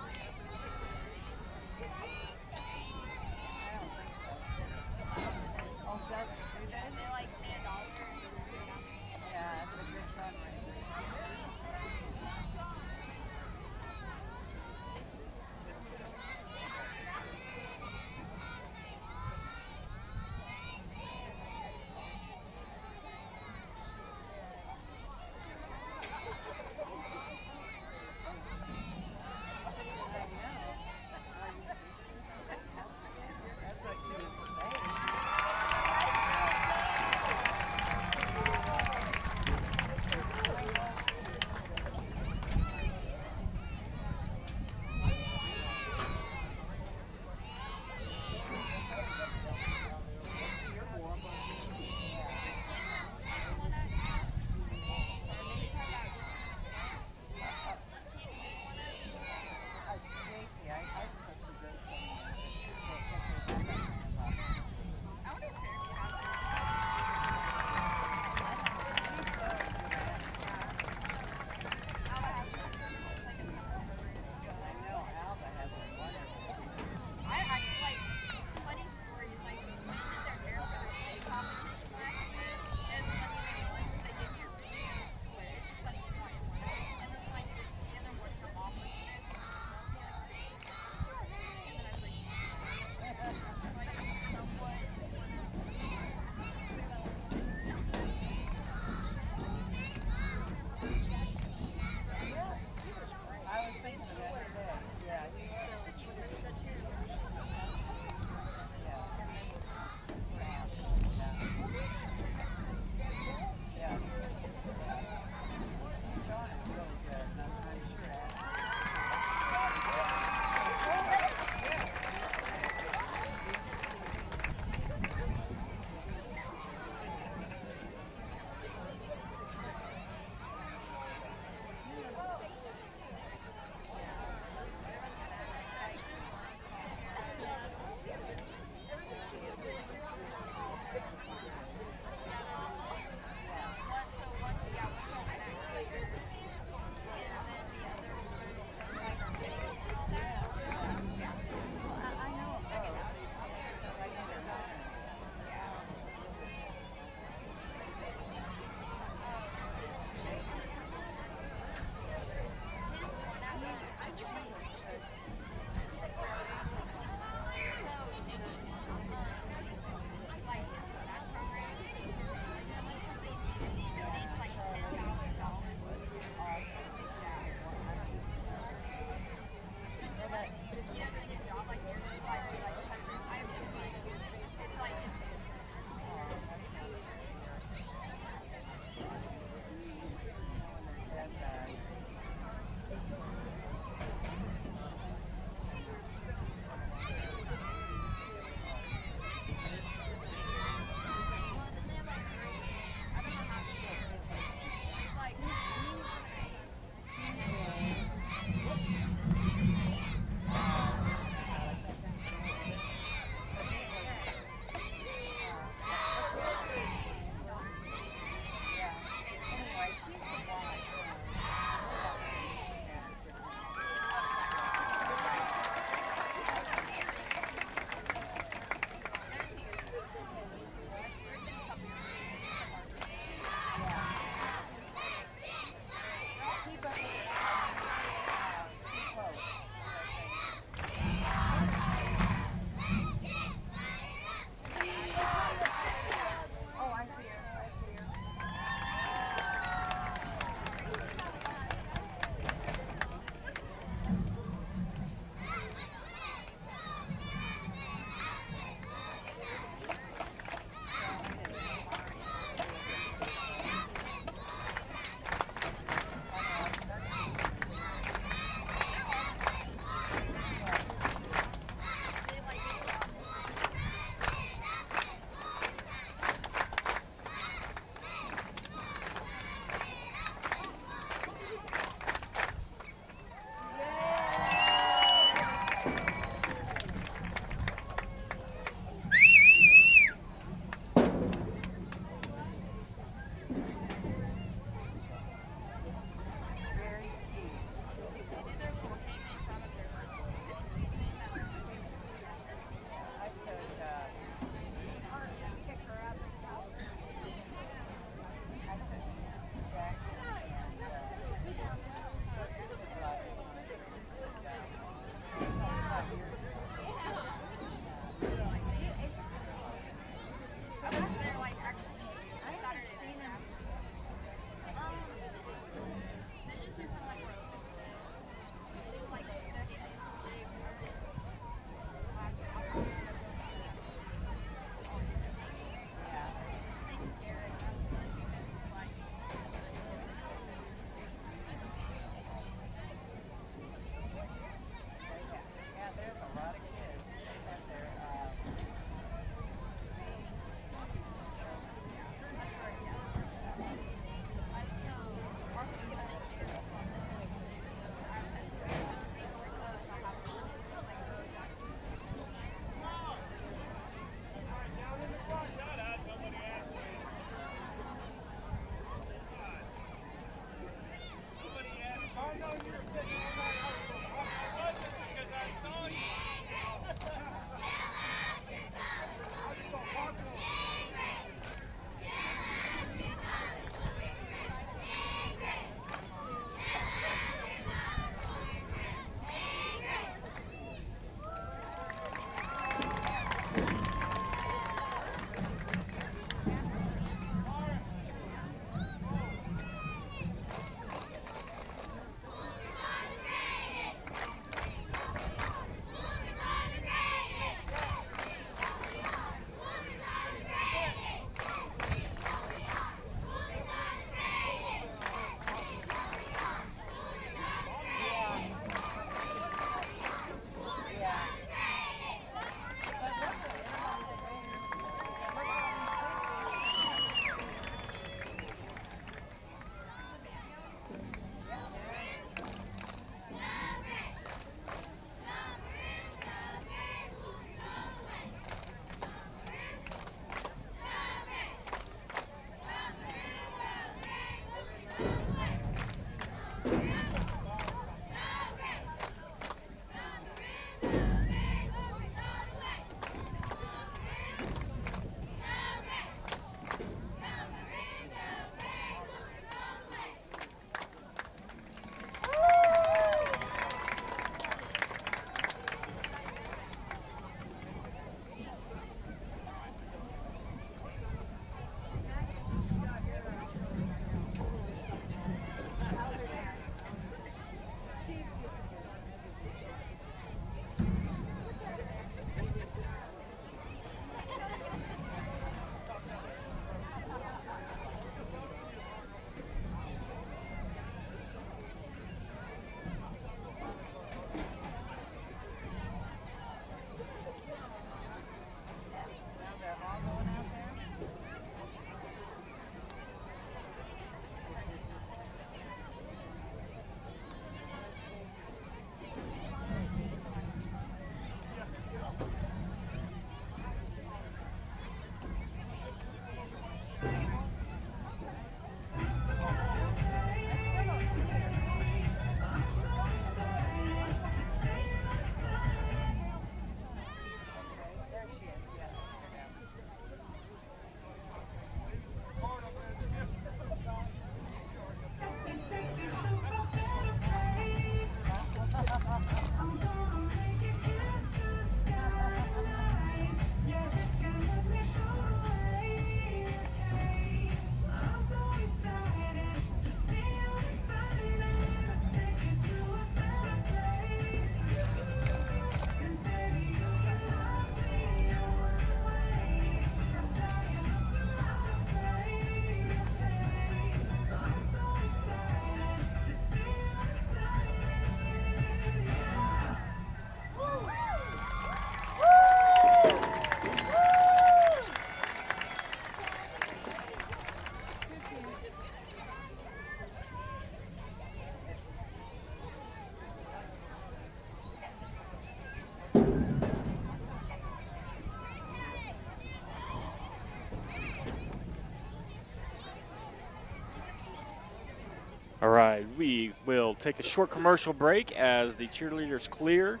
We will take a short commercial break as the cheerleaders clear.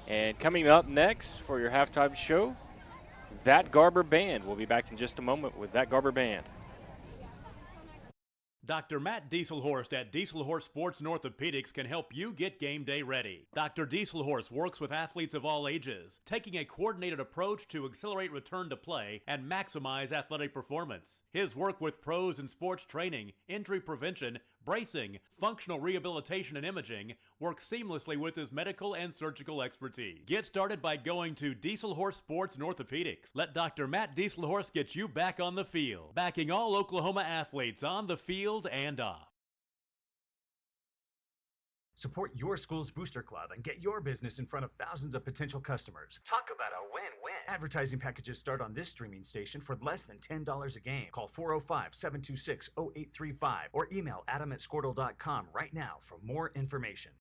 And coming up next for your halftime show, That Garber Band. We'll be back in just a moment with That Garber Band. Dr. Matt Dieselhorst at Dieselhorst Sports and Orthopedics can help you get game day ready. Dr. Dieselhorst works with athletes of all ages, taking a coordinated approach to accelerate return to play and maximize athletic performance. His work with pros in sports training, injury prevention, bracing, functional rehabilitation, and imaging works seamlessly with his medical and surgical expertise. Get started by going to Dieselhorst Sports and Orthopedics. Let Dr. Matt Dieselhorst get you back on the field, backing all Oklahoma athletes on the field and off. Support your school's booster club and get your business in front of thousands of potential customers. Talk about a win-win. Advertising packages start on this streaming station for less than $10 a game. Call 405-726-0835 or email adam@squirtle.com right now for more information.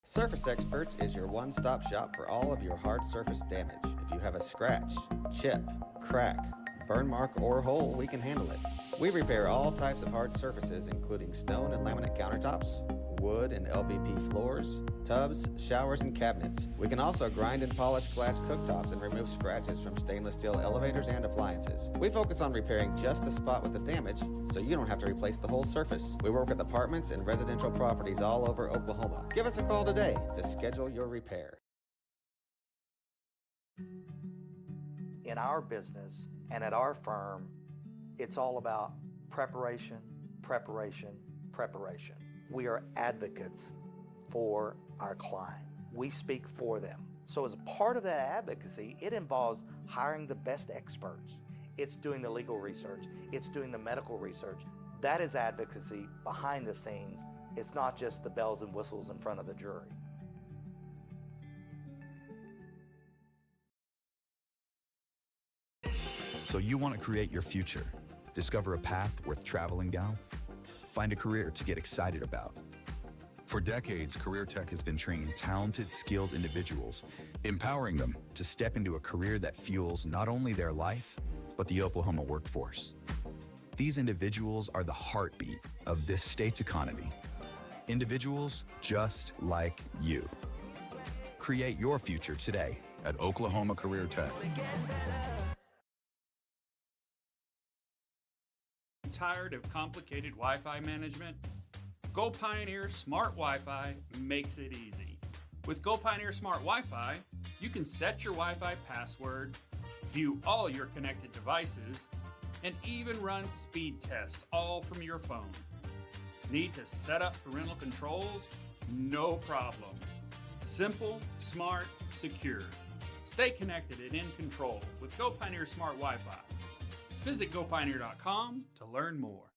Surface Experts is your one-stop shop for all of your hard surface damage. If you have a scratch, chip, crack, burn mark, or hole, we can handle it. We repair all types of hard surfaces, including stone and laminate countertops, wood and LVP floors, tubs, showers, and cabinets. We can also grind and polish glass cooktops and remove scratches from stainless steel elevators and appliances. We focus on repairing just the spot with the damage, so you don't have to replace the whole surface. We work with apartments and residential properties all over Oklahoma. Give us a call today to schedule your repair. In our business and at our firm, it's all about preparation, preparation, preparation. We are advocates for our client. We speak for them. So as a part of that advocacy, it involves hiring the best experts. It's doing the legal research. It's doing the medical research. That is advocacy behind the scenes. It's not just the bells and whistles in front of the jury. So you want to create your future, discover a path worth traveling down, find a career to get excited about. For decades, Career Tech has been training talented, skilled individuals, empowering them to step into a career that fuels not only their life, but the Oklahoma workforce. These individuals are the heartbeat of this state's economy. Individuals just like you. Create your future today at Oklahoma Career Tech. Tired of complicated Wi-Fi management? Go Pioneer Smart Wi-Fi makes it easy. With Go Pioneer Smart Wi-Fi, you can set your Wi-Fi password, view all your connected devices, and even run speed tests all from your phone. Need to set up parental controls? No problem. Simple, smart, secure. Stay connected and in control with Go Pioneer Smart Wi-Fi. Visit GoPioneer.com to learn more.